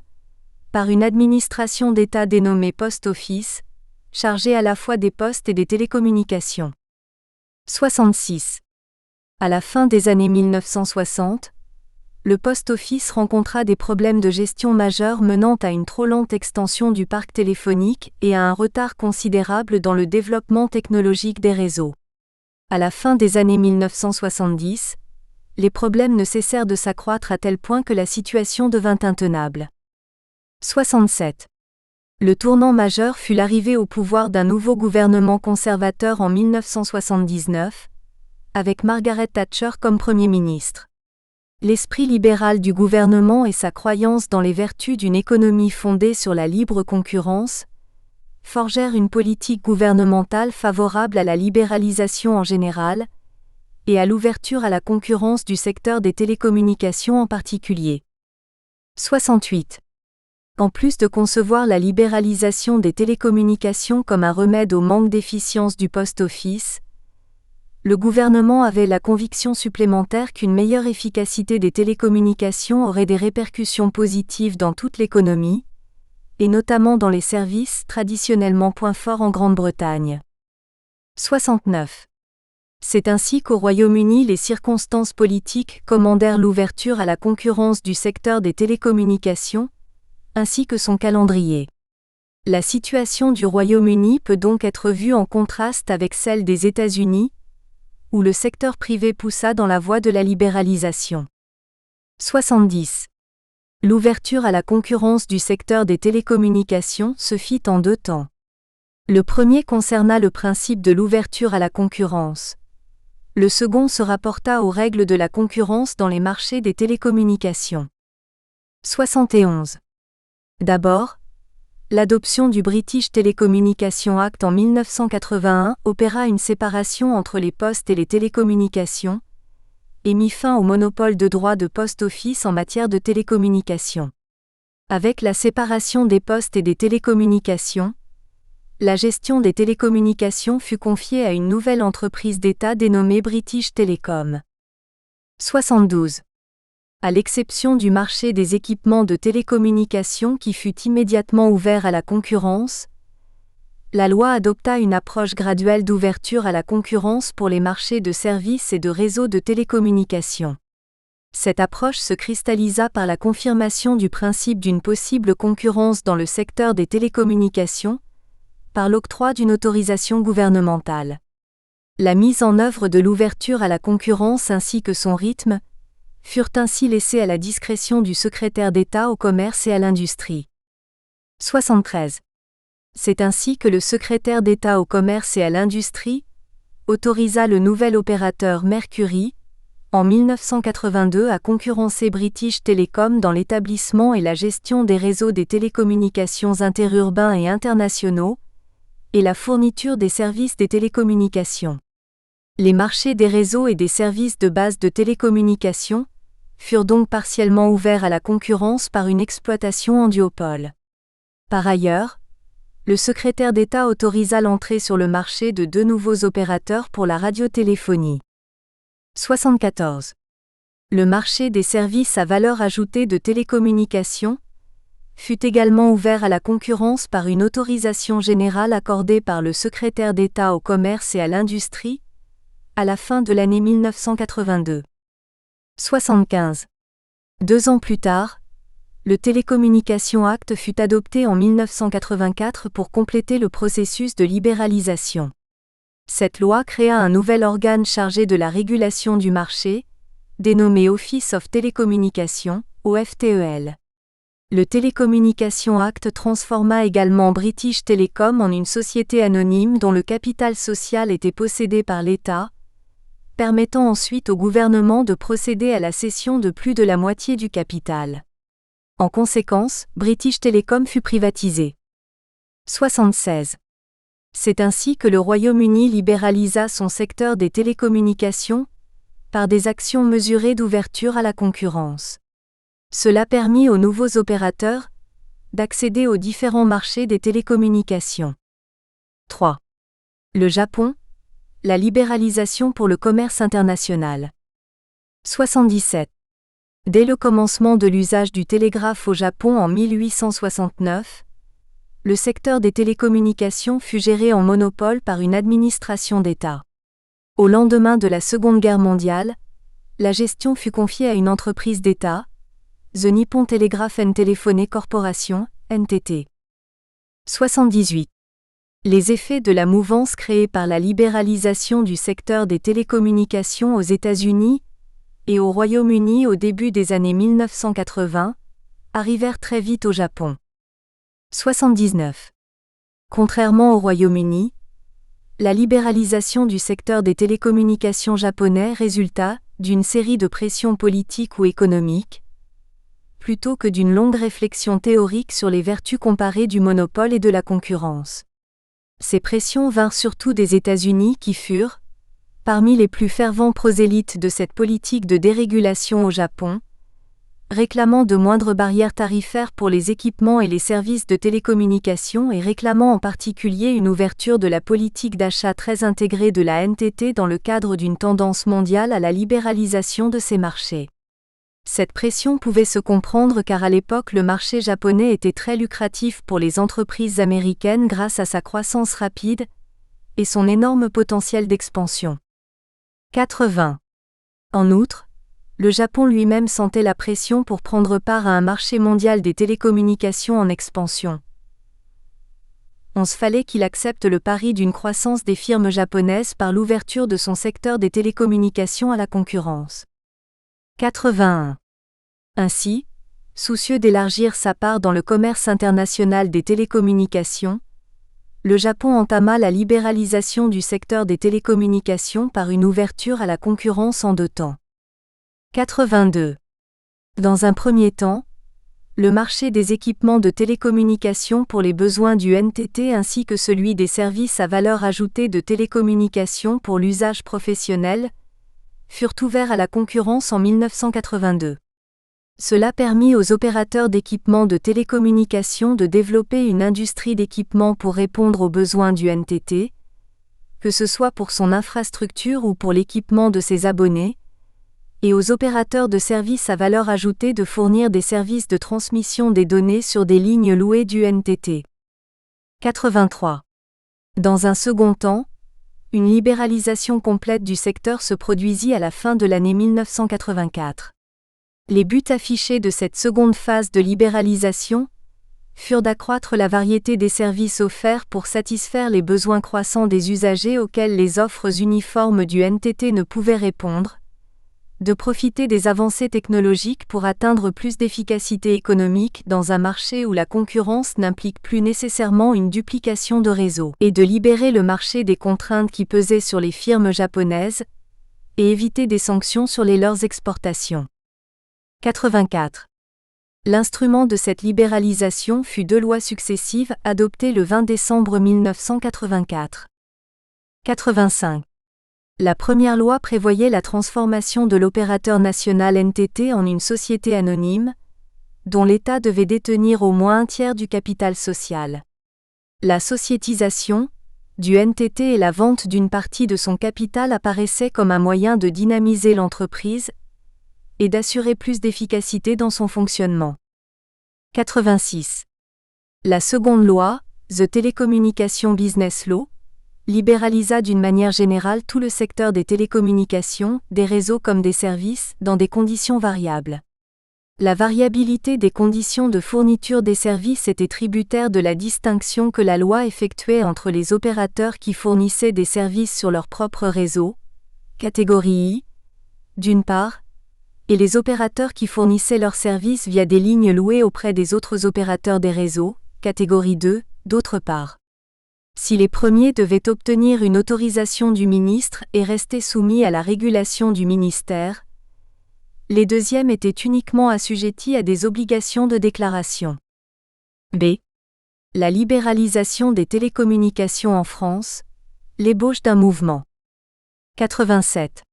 Speaker 1: par une administration d'État dénommée Post Office, chargée à la fois des postes et des télécommunications. 66. À la fin des années 1960, le Post Office rencontra des problèmes de gestion majeurs menant à une trop lente extension du parc téléphonique et à un retard considérable dans le développement technologique des réseaux. À la fin des années 1970, les problèmes ne cessèrent de s'accroître à tel point que la situation devint intenable. 67. Le tournant majeur fut l'arrivée au pouvoir d'un nouveau gouvernement conservateur en 1979, avec Margaret Thatcher comme Premier ministre. L'esprit libéral du gouvernement et sa croyance dans les vertus d'une économie fondée sur la libre concurrence forgèrent une politique gouvernementale favorable à la libéralisation en général et à l'ouverture à la concurrence du secteur des télécommunications en particulier. 68. En plus de concevoir la libéralisation des télécommunications comme un remède au manque d'efficience du Post Office, le gouvernement avait la conviction supplémentaire qu'une meilleure efficacité des télécommunications aurait des répercussions positives dans toute l'économie, et notamment dans les services traditionnellement point fort en Grande-Bretagne. 69. C'est ainsi qu'au Royaume-Uni les circonstances politiques commandèrent l'ouverture à la concurrence du secteur des télécommunications, ainsi que son calendrier. La situation du Royaume-Uni peut donc être vue en contraste avec celle des États-Unis, où le secteur privé poussa dans la voie de la libéralisation. 70. L'ouverture à la concurrence du secteur des télécommunications se fit en deux temps. Le premier concerna le principe de l'ouverture à la concurrence. Le second se rapporta aux règles de la concurrence dans les marchés des télécommunications. 71. D'abord, l'adoption du British Telecommunication Act en 1981 opéra une séparation entre les postes et les télécommunications, et mit fin au monopole de droit de Post Office en matière de télécommunications. Avec la séparation des postes et des télécommunications, la gestion des télécommunications fut confiée à une nouvelle entreprise d'État dénommée British Telecom. 72. À l'exception du marché des équipements de télécommunications qui fut immédiatement ouvert à la concurrence, la loi adopta une approche graduelle d'ouverture à la concurrence pour les marchés de services et de réseaux de télécommunications. Cette approche se cristallisa par la confirmation du principe d'une possible concurrence dans le secteur des télécommunications, par l'octroi d'une autorisation gouvernementale. La mise en œuvre de l'ouverture à la concurrence ainsi que son rythme furent ainsi laissés à la discrétion du secrétaire d'État au commerce et à l'industrie. 73. C'est ainsi que le secrétaire d'État au commerce et à l'industrie autorisa le nouvel opérateur Mercury, en 1982 à concurrencer British Telecom dans l'établissement et la gestion des réseaux des télécommunications interurbains et internationaux, et la fourniture des services des télécommunications. Les marchés des réseaux et des services de base de télécommunications furent donc partiellement ouverts à la concurrence par une exploitation en duopole. Par ailleurs, le secrétaire d'État autorisa l'entrée sur le marché de 2 nouveaux opérateurs pour la radiotéléphonie. 74. Le marché des services à valeur ajoutée de télécommunications fut également ouvert à la concurrence par une autorisation générale accordée par le secrétaire d'État au commerce et à l'industrie, à la fin de l'année 1982. 75. 2 ans plus tard, le Telecommunication Act fut adopté en 1984 pour compléter le processus de libéralisation. Cette loi créa un nouvel organe chargé de la régulation du marché, dénommé Office of Telecommunication, OFTEL. Le Telecommunication Act transforma également British Telecom en une société anonyme dont le capital social était possédé par l'État, permettant ensuite au gouvernement de procéder à la cession de plus de la moitié du capital. En conséquence, British Telecom fut privatisé. 76. C'est ainsi que le Royaume-Uni libéralisa son secteur des télécommunications, par des actions mesurées d'ouverture à la concurrence. Cela permit aux nouveaux opérateurs d'accéder aux différents marchés des télécommunications. 3. Le Japon, la libéralisation pour le commerce international. 77. Dès le commencement de l'usage du télégraphe au Japon en 1869, le secteur des télécommunications fut géré en monopole par une administration d'État. Au lendemain de la Seconde Guerre mondiale, la gestion fut confiée à une entreprise d'État, The Nippon Telegraph and Telephone Corporation, NTT. 78. Les effets de la mouvance créée par la libéralisation du secteur des télécommunications aux États-Unis et au Royaume-Uni au début des années 1980 arrivèrent très vite au Japon. 79. Contrairement au Royaume-Uni, la libéralisation du secteur des télécommunications japonais résulta d'une série de pressions politiques ou économiques, plutôt que d'une longue réflexion théorique sur les vertus comparées du monopole et de la concurrence. Ces pressions vinrent surtout des États-Unis qui furent, parmi les plus fervents prosélytes de cette politique de dérégulation au Japon, réclamant de moindres barrières tarifaires pour les équipements et les services de télécommunications et réclamant en particulier une ouverture de la politique d'achat très intégrée de la NTT dans le cadre d'une tendance mondiale à la libéralisation de ces marchés. Cette pression pouvait se comprendre car à l'époque le marché japonais était très lucratif pour les entreprises américaines grâce à sa croissance rapide et son énorme potentiel d'expansion. 80. En outre, le Japon lui-même sentait la pression pour prendre part à un marché mondial des télécommunications en expansion. Il fallait qu'il accepte le pari d'une croissance des firmes japonaises par l'ouverture de son secteur des télécommunications à la concurrence. 81. Ainsi, soucieux d'élargir sa part dans le commerce international des télécommunications, le Japon entama la libéralisation du secteur des télécommunications par une ouverture à la concurrence en 2 temps. 82. Dans un premier temps, le marché des équipements de télécommunications pour les besoins du NTT ainsi que celui des services à valeur ajoutée de télécommunications pour l'usage professionnel furent ouverts à la concurrence en 1982. Cela permit aux opérateurs d'équipements de télécommunications de développer une industrie d'équipements pour répondre aux besoins du NTT, que ce soit pour son infrastructure ou pour l'équipement de ses abonnés, et aux opérateurs de services à valeur ajoutée de fournir des services de transmission des données sur des lignes louées du NTT. 83. Dans un second temps, une libéralisation complète du secteur se produisit à la fin de l'année 1984. Les buts affichés de cette seconde phase de libéralisation furent d'accroître la variété des services offerts pour satisfaire les besoins croissants des usagers auxquels les offres uniformes du NTT ne pouvaient répondre, de profiter des avancées technologiques pour atteindre plus d'efficacité économique dans un marché où la concurrence n'implique plus nécessairement une duplication de réseaux, et de libérer le marché des contraintes qui pesaient sur les firmes japonaises, et éviter des sanctions sur leurs exportations. 84. L'instrument de cette libéralisation fut deux lois successives adoptées le 20 décembre 1984. 85. La première loi prévoyait la transformation de l'opérateur national NTT en une société anonyme, dont l'État devait détenir au moins un tiers du capital social. La sociétisation du NTT et la vente d'une partie de son capital apparaissaient comme un moyen de dynamiser l'entreprise et d'assurer plus d'efficacité dans son fonctionnement. 86. La seconde loi, The Telecommunication Business Law, libéralisa d'une manière générale tout le secteur des télécommunications, des réseaux comme des services, dans des conditions variables. La variabilité des conditions de fourniture des services était tributaire de la distinction que la loi effectuait entre les opérateurs qui fournissaient des services sur leur propre réseau, catégorie I, d'une part, et les opérateurs qui fournissaient leurs services via des lignes louées auprès des autres opérateurs des réseaux, catégorie 2, d'autre part. Si les premiers devaient obtenir une autorisation du ministre et rester soumis à la régulation du ministère, les deuxièmes étaient uniquement assujettis à des obligations de déclaration. B. La libéralisation des télécommunications en France, l'ébauche d'un mouvement. 87.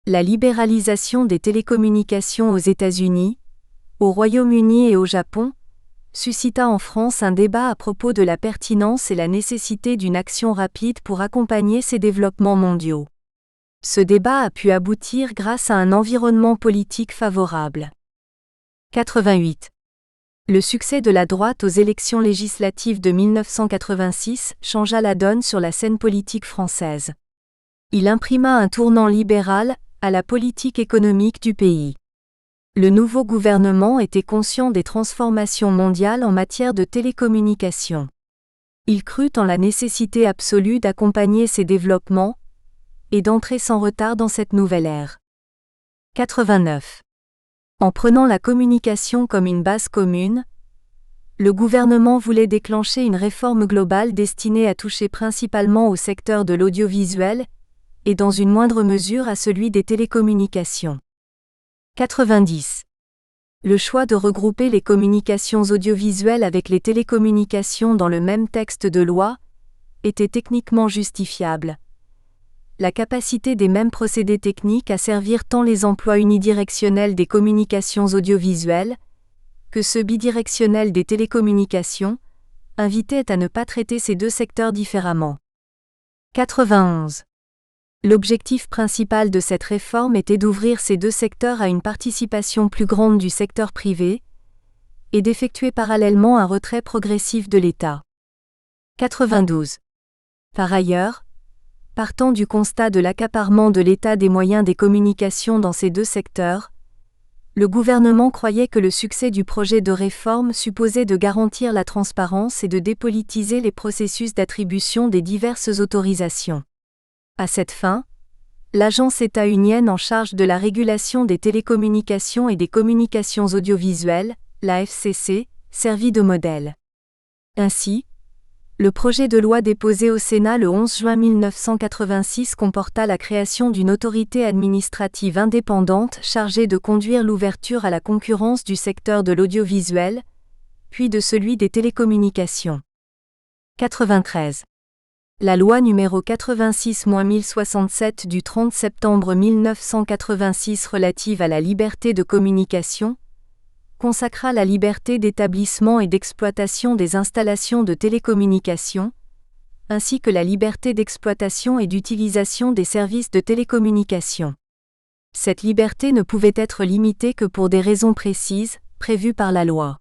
Speaker 1: La libéralisation des télécommunications aux États-Unis, au Royaume-Uni et au Japon suscita en France un débat à propos de la pertinence et la nécessité d'une action rapide pour accompagner ces développements mondiaux. Ce débat a pu aboutir grâce à un environnement politique favorable. 88. Le succès de la droite aux élections législatives de 1986 changea la donne sur la scène politique française. Il imprima un tournant libéral à la politique économique du pays. Le nouveau gouvernement était conscient des transformations mondiales en matière de télécommunications. Il crut en la nécessité absolue d'accompagner ces développements et d'entrer sans retard dans cette nouvelle ère. 89. En prenant la communication comme une base commune, le gouvernement voulait déclencher une réforme globale destinée à toucher principalement au secteur de l'audiovisuel et dans une moindre mesure à celui des télécommunications. 90. Le choix de regrouper les communications audiovisuelles avec les télécommunications dans le même texte de loi était techniquement justifiable. La capacité des mêmes procédés techniques à servir tant les emplois unidirectionnels des communications audiovisuelles que ceux bidirectionnels des télécommunications invitait à ne pas traiter ces deux secteurs différemment. 91. L'objectif principal de cette réforme était d'ouvrir ces deux secteurs à une participation plus grande du secteur privé et d'effectuer parallèlement un retrait progressif de l'État. 92. Par ailleurs, partant du constat de l'accaparement de l'État des moyens des communications dans ces deux secteurs, le gouvernement croyait que le succès du projet de réforme supposait de garantir la transparence et de dépolitiser les processus d'attribution des diverses autorisations. À cette fin, l'agence état-unienne en charge de la régulation des télécommunications et des communications audiovisuelles, la FCC, servit de modèle. Ainsi, le projet de loi déposé au Sénat le 11 juin 1986 comporta la création d'une autorité administrative indépendante chargée de conduire l'ouverture à la concurrence du secteur de l'audiovisuel, puis de celui des télécommunications. 93. La loi numéro 86-1067 du 30 septembre 1986 relative à la liberté de communication consacra la liberté d'établissement et d'exploitation des installations de télécommunications, ainsi que la liberté d'exploitation et d'utilisation des services de télécommunication. Cette liberté ne pouvait être limitée que pour des raisons précises, prévues par la loi.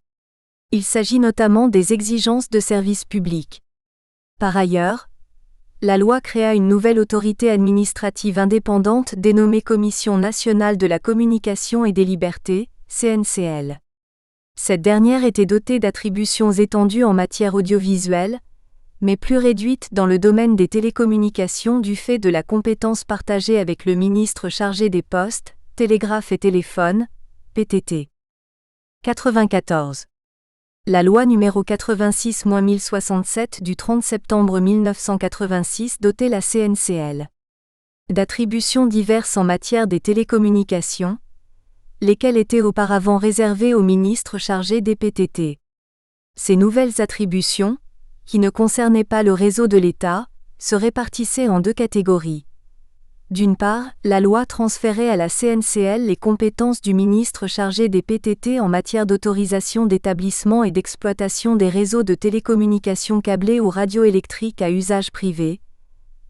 Speaker 1: Il s'agit notamment des exigences de service public. Par ailleurs, la loi créa une nouvelle autorité administrative indépendante dénommée Commission nationale de la communication et des libertés, CNCL. Cette dernière était dotée d'attributions étendues en matière audiovisuelle, mais plus réduites dans le domaine des télécommunications du fait de la compétence partagée avec le ministre chargé des Postes, Télégraphes et Téléphones, PTT. 94. La loi numéro 86-1067 du 30 septembre 1986 dotait la CNCL d'attributions diverses en matière des télécommunications, lesquelles étaient auparavant réservées au ministre chargé des PTT. Ces nouvelles attributions, qui ne concernaient pas le réseau de l'État, se répartissaient en deux catégories. D'une part, la loi transférait à la CNCL les compétences du ministre chargé des PTT en matière d'autorisation d'établissement et d'exploitation des réseaux de télécommunications câblés ou radioélectriques à usage privé.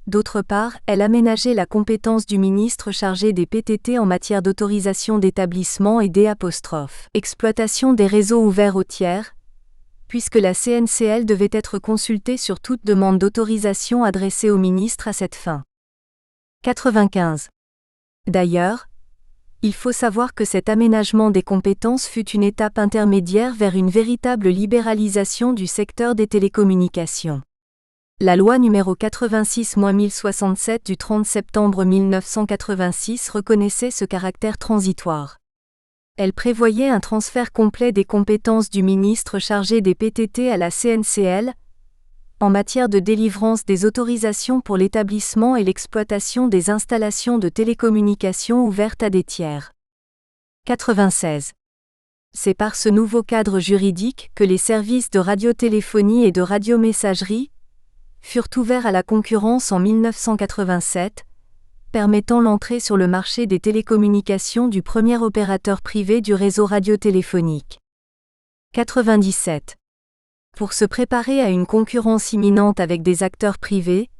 Speaker 1: D'autre part, elle aménageait la compétence du ministre chargé des PTT en matière d'autorisation d'établissement et d'exploitation des réseaux ouverts aux tiers, puisque la CNCL devait être consultée sur toute demande d'autorisation adressée au ministre à cette fin. 95. D'ailleurs, il faut savoir que cet aménagement des compétences fut une étape intermédiaire vers une véritable libéralisation du secteur des télécommunications. La loi numéro 86-1067 du 30 septembre 1986 reconnaissait ce caractère transitoire. Elle prévoyait un transfert complet des compétences du ministre chargé des PTT à la CNCL, en matière de délivrance des autorisations pour l'établissement et l'exploitation des installations de télécommunications ouvertes à des tiers. 96. C'est par ce nouveau cadre juridique que les services de radiotéléphonie et de radiomessagerie furent ouverts à la concurrence en 1987, permettant l'entrée sur le marché des télécommunications du premier opérateur privé du réseau radiotéléphonique. 97. Pour se préparer à une concurrence imminente avec des acteurs privés,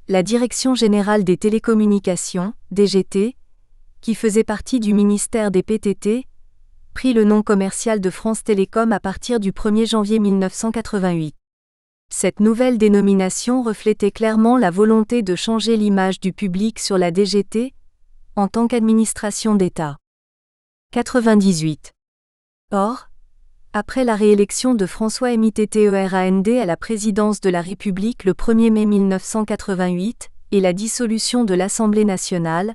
Speaker 1: la Direction générale des télécommunications, DGT, qui faisait partie du ministère des PTT, prit le nom commercial de France Télécom à partir du 1er janvier 1988. Cette nouvelle dénomination reflétait clairement la volonté de changer l'image du public sur la DGT, en tant qu'administration d'État. 98. Or, après la réélection de François Mitterrand à la présidence de la République le 1er mai 1988, et la dissolution de l'Assemblée nationale,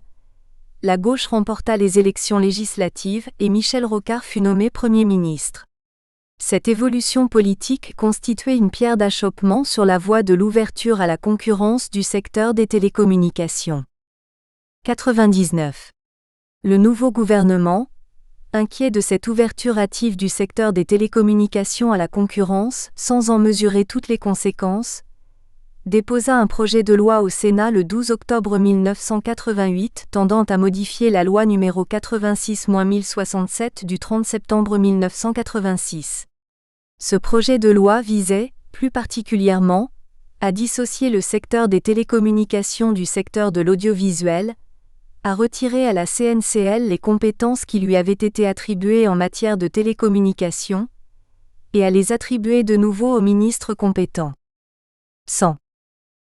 Speaker 1: la gauche remporta les élections législatives et Michel Rocard fut nommé Premier ministre. Cette évolution politique constituait une pierre d'achoppement sur la voie de l'ouverture à la concurrence du secteur des télécommunications. 99. Le nouveau gouvernement, inquiet de cette ouverture hâtive du secteur des télécommunications à la concurrence, sans en mesurer toutes les conséquences, déposa un projet de loi au Sénat le 12 octobre 1988 tendant à modifier la loi numéro 86-1067 du 30 septembre 1986. Ce projet de loi visait, plus particulièrement, à dissocier le secteur des télécommunications du secteur de l'audiovisuel, à retirer à la CNCL les compétences qui lui avaient été attribuées en matière de télécommunications, et à les attribuer de nouveau au ministre compétent. 100.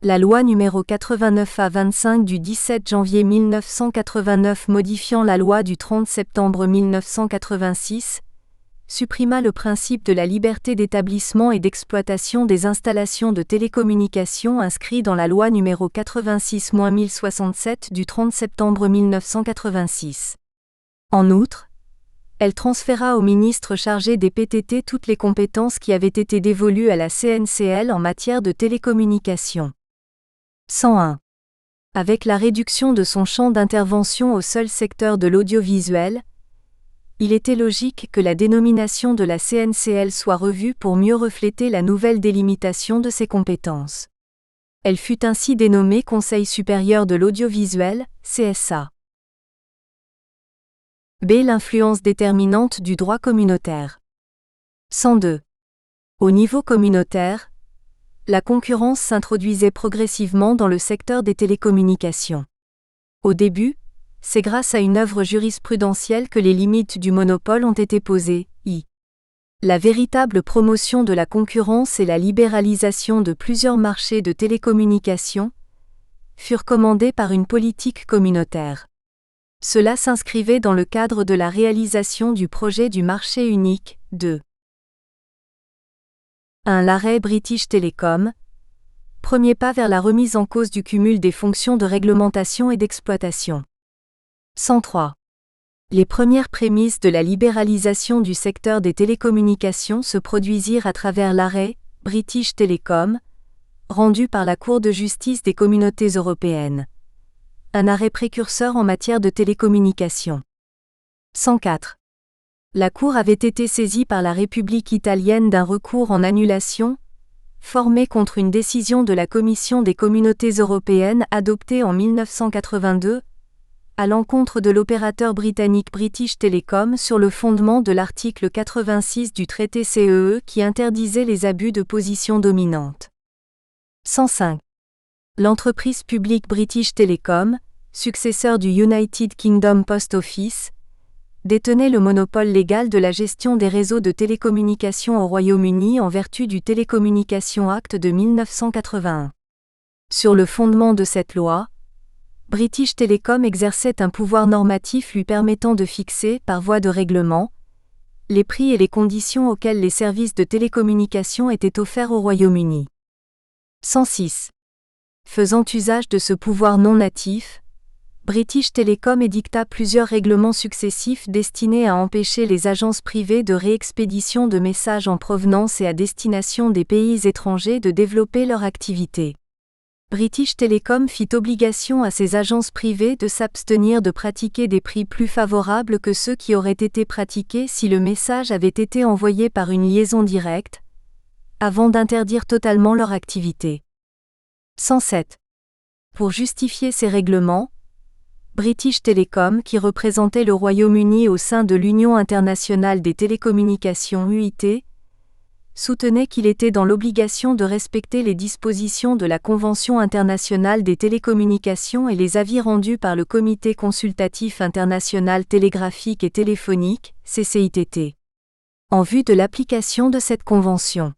Speaker 1: La loi numéro 89A25 du 17 janvier 1989 modifiant la loi du 30 septembre 1986, supprima le principe de la liberté d'établissement et d'exploitation des installations de télécommunications inscrit dans la loi numéro 86-1067 du 30 septembre 1986. En outre, elle transféra au ministre chargé des PTT toutes les compétences qui avaient été dévolues à la CNCL en matière de télécommunications. 101. Avec la réduction de son champ d'intervention au seul secteur de l'audiovisuel, il était logique que la dénomination de la CNCL soit revue pour mieux refléter la nouvelle délimitation de ses compétences. Elle fut ainsi dénommée Conseil supérieur de l'audiovisuel, CSA. B. L'influence déterminante du droit communautaire. 102. Au niveau communautaire, la concurrence s'introduisait progressivement dans le secteur des télécommunications. Au début, c'est grâce à une œuvre jurisprudentielle que les limites du monopole ont été posées, La véritable promotion de la concurrence et la libéralisation de plusieurs marchés de télécommunications furent commandées par une politique communautaire. Cela s'inscrivait dans le cadre de la réalisation du projet du marché unique, de 1. L'arrêt British Telecom. Premier pas vers la remise en cause du cumul des fonctions de réglementation et d'exploitation. 103. Les premières prémices de la libéralisation du secteur des télécommunications se produisirent à travers l'arrêt British Telecom, rendu par la Cour de justice des communautés européennes. Un arrêt précurseur en matière de télécommunications. 104. La Cour avait été saisie par la République italienne d'un recours en annulation, formé contre une décision de la Commission des communautés européennes adoptée en 1982, à l'encontre de l'opérateur britannique British Telecom sur le fondement de l'article 86 du traité CEE qui interdisait les abus de position dominante. 105. L'entreprise publique British Telecom, successeur du United Kingdom Post Office, détenait le monopole légal de la gestion des réseaux de télécommunications au Royaume-Uni en vertu du Télécommunications Act de 1981. Sur le fondement de cette loi, British Telecom exerçait un pouvoir normatif lui permettant de fixer, par voie de règlement, les prix et les conditions auxquels les services de télécommunications étaient offerts au Royaume-Uni. 106. Faisant usage de ce pouvoir non natif, British Telecom édicta plusieurs règlements successifs destinés à empêcher les agences privées de réexpédition de messages en provenance et à destination des pays étrangers de développer leur activité. British Telecom fit obligation à ces agences privées de s'abstenir de pratiquer des prix plus favorables que ceux qui auraient été pratiqués si le message avait été envoyé par une liaison directe, avant d'interdire totalement leur activité. 107. Pour justifier ces règlements, British Telecom, qui représentait le Royaume-Uni au sein de l'Union internationale des télécommunications UIT, soutenait qu'il était dans l'obligation de respecter les dispositions de la Convention internationale des télécommunications et les avis rendus par le Comité consultatif international télégraphique et téléphonique, CCITT, en vue de l'application de cette convention.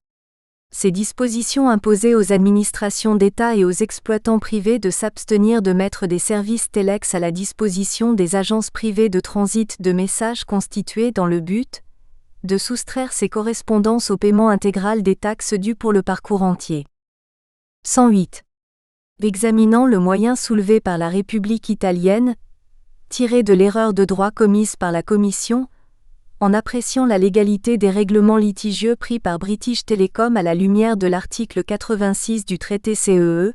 Speaker 1: Ces dispositions imposaient aux administrations d'État et aux exploitants privés de s'abstenir de mettre des services téléx à la disposition des agences privées de transit de messages constituées dans le but de soustraire ces correspondances au paiement intégral des taxes dues pour le parcours entier. 108. Examinant le moyen soulevé par la République italienne, tiré de l'erreur de droit commise par la Commission, en appréciant la légalité des règlements litigieux pris par British Telecom à la lumière de l'article 86 du traité CEE,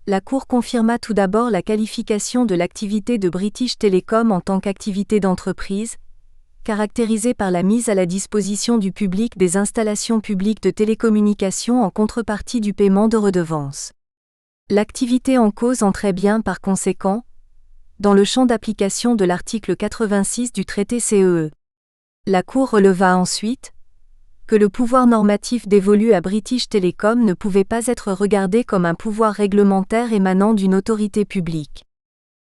Speaker 1: la Cour confirma tout d'abord la qualification de l'activité de British Telecom en tant qu'activité d'entreprise, caractérisée par la mise à la disposition du public des installations publiques de télécommunications en contrepartie du paiement de redevances. L'activité en cause entrait bien par conséquent dans le champ d'application de l'article 86 du traité CEE. La Cour releva ensuite que le pouvoir normatif dévolu à British Telecom ne pouvait pas être regardé comme un pouvoir réglementaire émanant d'une autorité publique.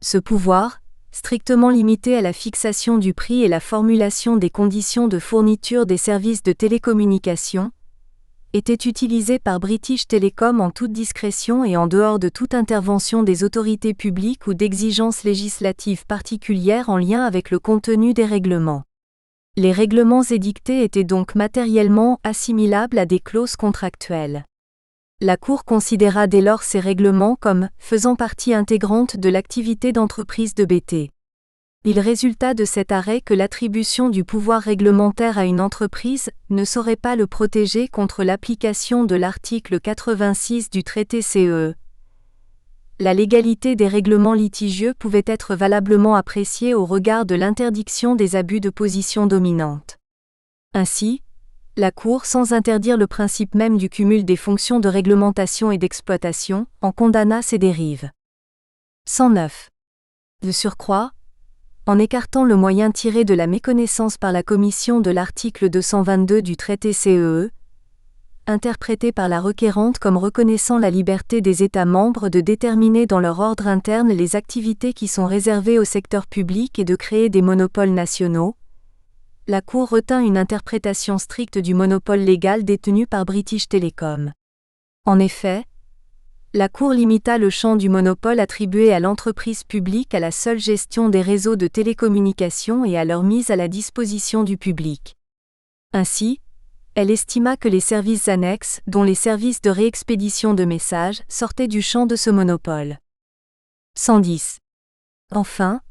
Speaker 1: Ce pouvoir, strictement limité à la fixation du prix et la formulation des conditions de fourniture des services de télécommunication, était utilisé par British Telecom en toute discrétion et en dehors de toute intervention des autorités publiques ou d'exigences législatives particulières en lien avec le contenu des règlements. Les règlements édictés étaient donc matériellement assimilables à des clauses contractuelles. La Cour considéra dès lors ces règlements comme faisant partie intégrante de l'activité d'entreprise de BT. Il résulta de cet arrêt que l'attribution du pouvoir réglementaire à une entreprise ne saurait pas le protéger contre l'application de l'article 86 du traité CEE. La légalité des règlements litigieux pouvait être valablement appréciée au regard de l'interdiction des abus de position dominante. Ainsi, la Cour, sans interdire le principe même du cumul des fonctions de réglementation et d'exploitation, en condamna ces dérives. 109. De surcroît, en écartant le moyen tiré de la méconnaissance par la Commission de l'article 222 du traité CEE, interprété par la requérante comme reconnaissant la liberté des États membres de déterminer dans leur ordre interne les activités qui sont réservées au secteur public et de créer des monopoles nationaux, la Cour retint une interprétation stricte du monopole légal détenu par British Telecom. En effet, La Cour limita le champ du monopole attribué à l'entreprise publique à la seule gestion des réseaux de télécommunications et à leur mise à la disposition du public. Ainsi, elle estima que les services annexes, dont les services de réexpédition de messages, sortaient du champ de ce monopole. 110. Enfin,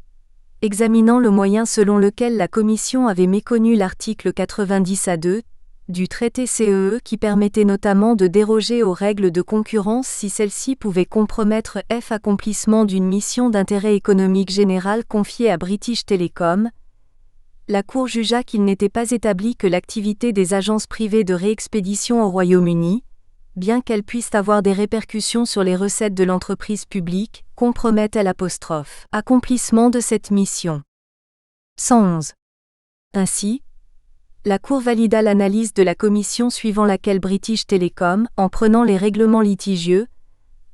Speaker 1: examinant le moyen selon lequel la Commission avait méconnu l'article 90A2 du traité CEE qui permettait notamment de déroger aux règles de concurrence si celles-ci pouvaient compromettre l'accomplissement d'une mission d'intérêt économique général confiée à British Telecom, la Cour jugea qu'il n'était pas établi que l'activité des agences privées de réexpédition au Royaume-Uni, bien qu'elles puissent avoir des répercussions sur les recettes de l'entreprise publique, compromettent l'accomplissement de cette mission. 111. Ainsi, la Cour valida l'analyse de la Commission suivant laquelle British Telecom, en prenant les règlements litigieux,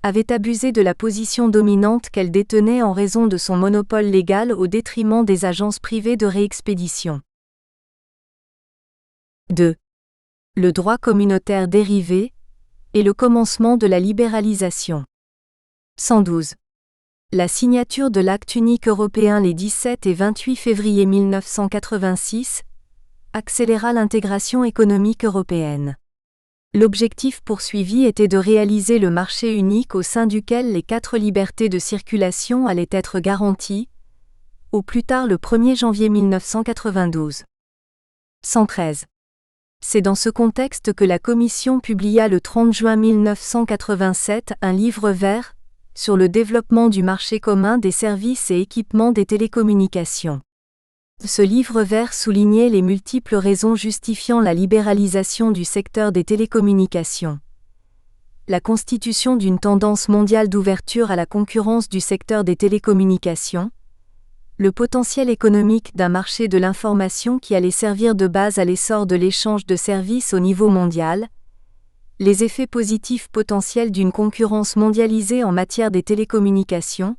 Speaker 1: avait abusé de la position dominante qu'elle détenait en raison de son monopole légal au détriment des agences privées de réexpédition. 2. Le droit communautaire dérivé et le commencement de la libéralisation. 112. La signature de l'Acte unique européen les 17 et 28 février 1986 accéléra l'intégration économique européenne. L'objectif poursuivi était de réaliser le marché unique au sein duquel les 4 libertés de circulation allaient être garanties, au plus tard le 1er janvier 1992. 113. C'est dans ce contexte que la Commission publia le 30 juin 1987 un livre vert sur le développement du marché commun des services et équipements des télécommunications. Ce livre vert soulignait les multiples raisons justifiant la libéralisation du secteur des télécommunications. La constitution d'une tendance mondiale d'ouverture à la concurrence du secteur des télécommunications, le potentiel économique d'un marché de l'information qui allait servir de base à l'essor de l'échange de services au niveau mondial, les effets positifs potentiels d'une concurrence mondialisée en matière des télécommunications,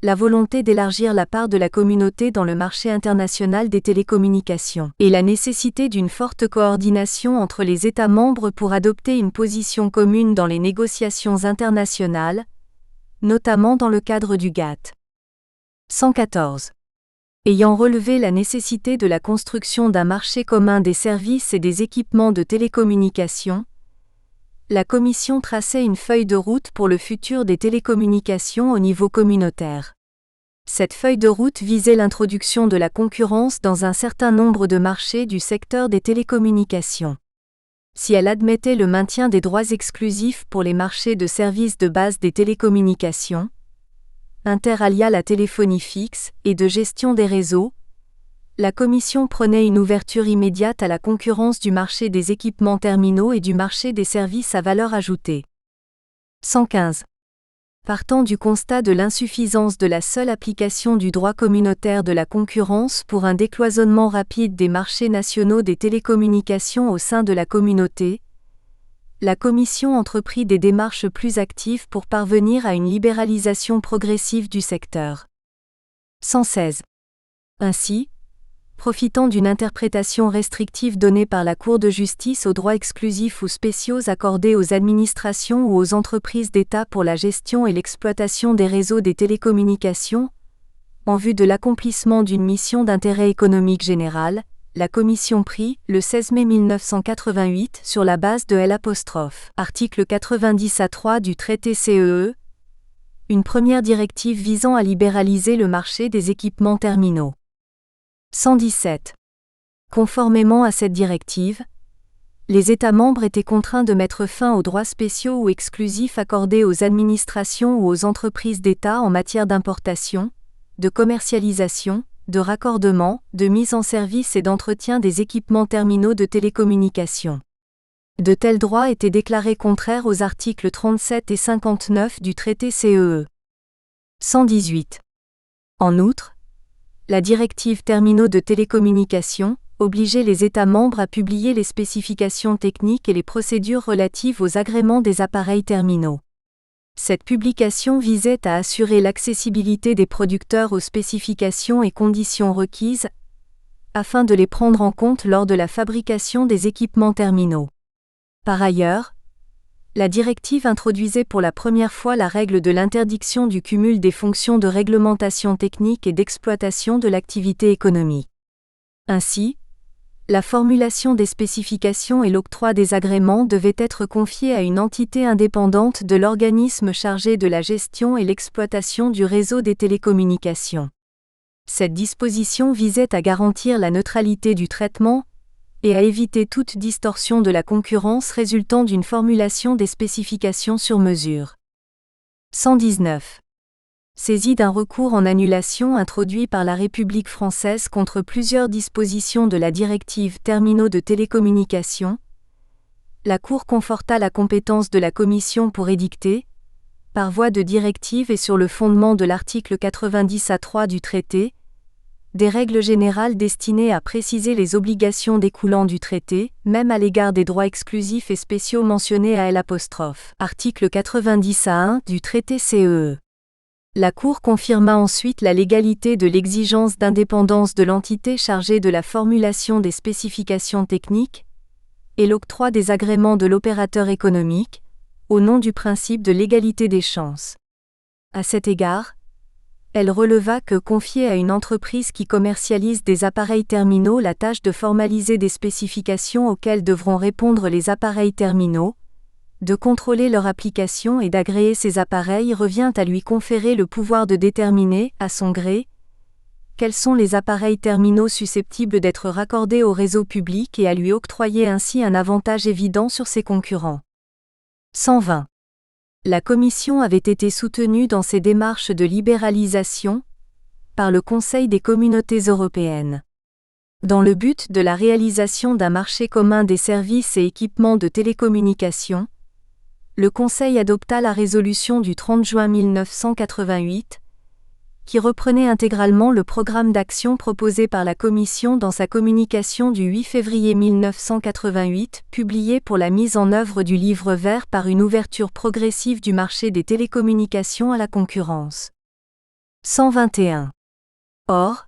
Speaker 1: la volonté d'élargir la part de la communauté dans le marché international des télécommunications, et la nécessité d'une forte coordination entre les États membres pour adopter une position commune dans les négociations internationales, notamment dans le cadre du GATT. 114. Ayant relevé la nécessité de la construction d'un marché commun des services et des équipements de télécommunications, la Commission traçait une feuille de route pour le futur des télécommunications au niveau communautaire. Cette feuille de route visait l'introduction de la concurrence dans un certain nombre de marchés du secteur des télécommunications. Si elle admettait le maintien des droits exclusifs pour les marchés de services de base des télécommunications, inter alia la téléphonie fixe et de gestion des réseaux, la Commission prenait une ouverture immédiate à la concurrence du marché des équipements terminaux et du marché des services à valeur ajoutée. 115. Partant du constat de l'insuffisance de la seule application du droit communautaire de la concurrence pour un décloisonnement rapide des marchés nationaux des télécommunications au sein de la communauté, la Commission entreprit des démarches plus actives pour parvenir à une libéralisation progressive du secteur. 116. Ainsi, profitant d'une interprétation restrictive donnée par la Cour de justice aux droits exclusifs ou spéciaux accordés aux administrations ou aux entreprises d'État pour la gestion et l'exploitation des réseaux des télécommunications, en vue de l'accomplissement d'une mission d'intérêt économique général, la Commission prit, le 16 mai 1988, sur la base de l'article 90A3 du traité CEE, une première directive visant à libéraliser le marché des équipements terminaux. 117. Conformément à cette directive, les États membres étaient contraints de mettre fin aux droits spéciaux ou exclusifs accordés aux administrations ou aux entreprises d'État en matière d'importation, de commercialisation, de raccordement, de mise en service et d'entretien des équipements terminaux de télécommunications. De tels droits étaient déclarés contraires aux articles 37 et 59 du traité CEE. 118. En outre, la directive terminaux de télécommunications obligeait les États membres à publier les spécifications techniques et les procédures relatives aux agréments des appareils terminaux. Cette publication visait à assurer l'accessibilité des producteurs aux spécifications et conditions requises, afin de les prendre en compte lors de la fabrication des équipements terminaux. Par ailleurs, La directive introduisait pour la première fois la règle de l'interdiction du cumul des fonctions de réglementation technique et d'exploitation de l'activité économique. Ainsi, la formulation des spécifications et l'octroi des agréments devaient être confiés à une entité indépendante de l'organisme chargé de la gestion et l'exploitation du réseau des télécommunications. Cette disposition visait à garantir la neutralité du traitement et à éviter toute distorsion de la concurrence résultant d'une formulation des spécifications sur mesure. 119. Saisie d'un recours en annulation introduit par la République française contre plusieurs dispositions de la directive Terminaux de télécommunications, la Cour conforta la compétence de la Commission pour édicter, par voie de directive et sur le fondement de l'article 90A3 du traité, des règles générales destinées à préciser les obligations découlant du traité, même à l'égard des droits exclusifs et spéciaux mentionnés à L', article 90A1 du traité CEE. La Cour confirma ensuite la légalité de l'exigence d'indépendance de l'entité chargée de la formulation des spécifications techniques et l'octroi des agréments de l'opérateur économique, au nom du principe de l'égalité des chances. À cet égard, elle releva que confier à une entreprise qui commercialise des appareils terminaux la tâche de formaliser des spécifications auxquelles devront répondre les appareils terminaux, de contrôler leur application et d'agréer ces appareils revient à lui conférer le pouvoir de déterminer, à son gré, quels sont les appareils terminaux susceptibles d'être raccordés au réseau public et à lui octroyer ainsi un avantage évident sur ses concurrents. 120. La Commission avait été soutenue dans ses démarches de libéralisation par le Conseil des Communautés européennes. Dans le but de la réalisation d'un marché commun des services et équipements de télécommunications, le Conseil adopta la résolution du 30 juin 1988, qui reprenait intégralement le programme d'action proposé par la Commission dans sa communication du 8 février 1988, publiée pour la mise en œuvre du livre vert par une ouverture progressive du marché des télécommunications à la concurrence. 121. Or,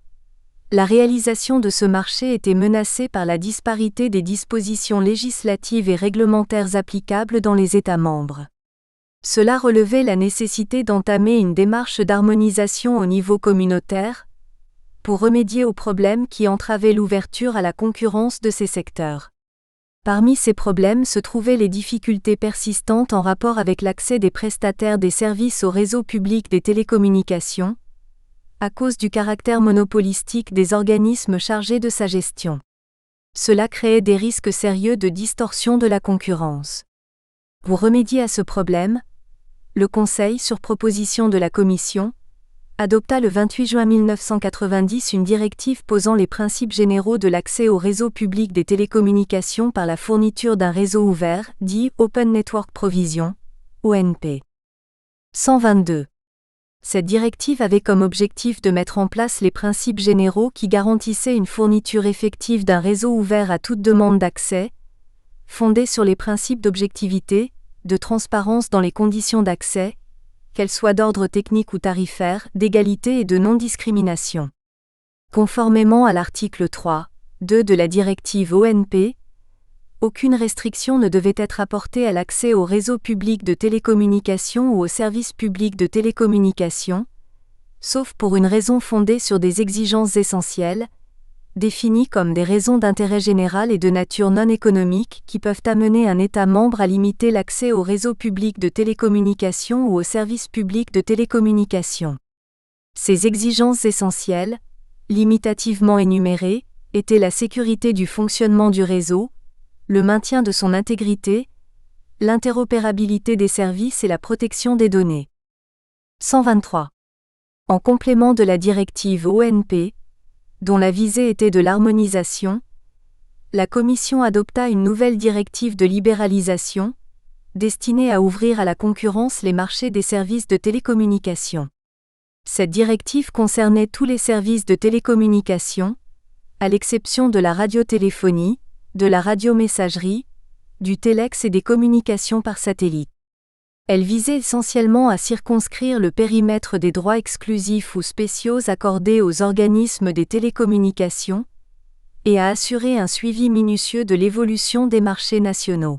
Speaker 1: la réalisation de ce marché était menacée par la disparité des dispositions législatives et réglementaires applicables dans les États membres. Cela relevait la nécessité d'entamer une démarche d'harmonisation au niveau communautaire, pour remédier aux problèmes qui entravaient l'ouverture à la concurrence de ces secteurs. Parmi ces problèmes se trouvaient les difficultés persistantes en rapport avec l'accès des prestataires des services au réseau public des télécommunications, à cause du caractère monopolistique des organismes chargés de sa gestion. Cela créait des risques sérieux de distorsion de la concurrence. Pour remédier à ce problème, le Conseil, sur proposition de la Commission, adopta le 28 juin 1990 une directive posant les principes généraux de l'accès au réseau public des télécommunications par la fourniture d'un réseau ouvert, dit Open Network Provision, ONP. 122. Cette directive avait comme objectif de mettre en place les principes généraux qui garantissaient une fourniture effective d'un réseau ouvert à toute demande d'accès, fondée sur les principes d'objectivité, de transparence dans les conditions d'accès, qu'elles soient d'ordre technique ou tarifaire, d'égalité et de non-discrimination. Conformément à l'article 3.2 de la directive ONP, aucune restriction ne devait être apportée à l'accès au réseau public de télécommunications ou au service public de télécommunications, sauf pour une raison fondée sur des exigences essentielles, définies comme des raisons d'intérêt général et de nature non économique qui peuvent amener un État membre à limiter l'accès au réseau public de télécommunications ou au service public de télécommunications. Ces exigences essentielles, limitativement énumérées, étaient la sécurité du fonctionnement du réseau, le maintien de son intégrité, l'interopérabilité des services et la protection des données. 123. En complément de la directive ONP, dont la visée était de l'harmonisation, la Commission adopta une nouvelle directive de libéralisation, destinée à ouvrir à la concurrence les marchés des services de télécommunication. Cette directive concernait tous les services de télécommunication, à l'exception de la radiotéléphonie, de la radiomessagerie, du téléx et des communications par satellite. Elle visait essentiellement à circonscrire le périmètre des droits exclusifs ou spéciaux accordés aux organismes des télécommunications et à assurer un suivi minutieux de l'évolution des marchés nationaux.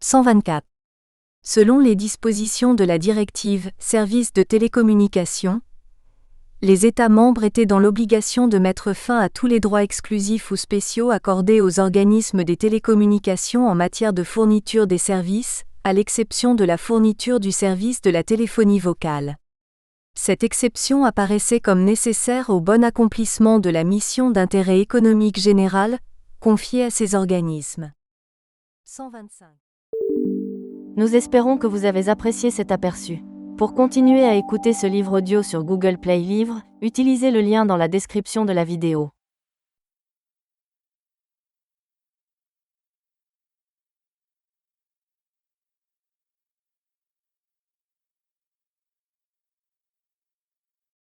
Speaker 1: 124. Selon les dispositions de la directive Services de télécommunication, les États membres étaient dans l'obligation de mettre fin à tous les droits exclusifs ou spéciaux accordés aux organismes des télécommunications en matière de fourniture des services, à l'exception de la fourniture du service de la téléphonie vocale. Cette exception apparaissait comme nécessaire au bon accomplissement de la mission d'intérêt économique général, confiée à ces organismes. 125.
Speaker 2: Nous espérons que vous avez apprécié cet aperçu. Pour continuer à écouter ce livre audio sur Google Play Livres, utilisez le lien dans la description de la vidéo.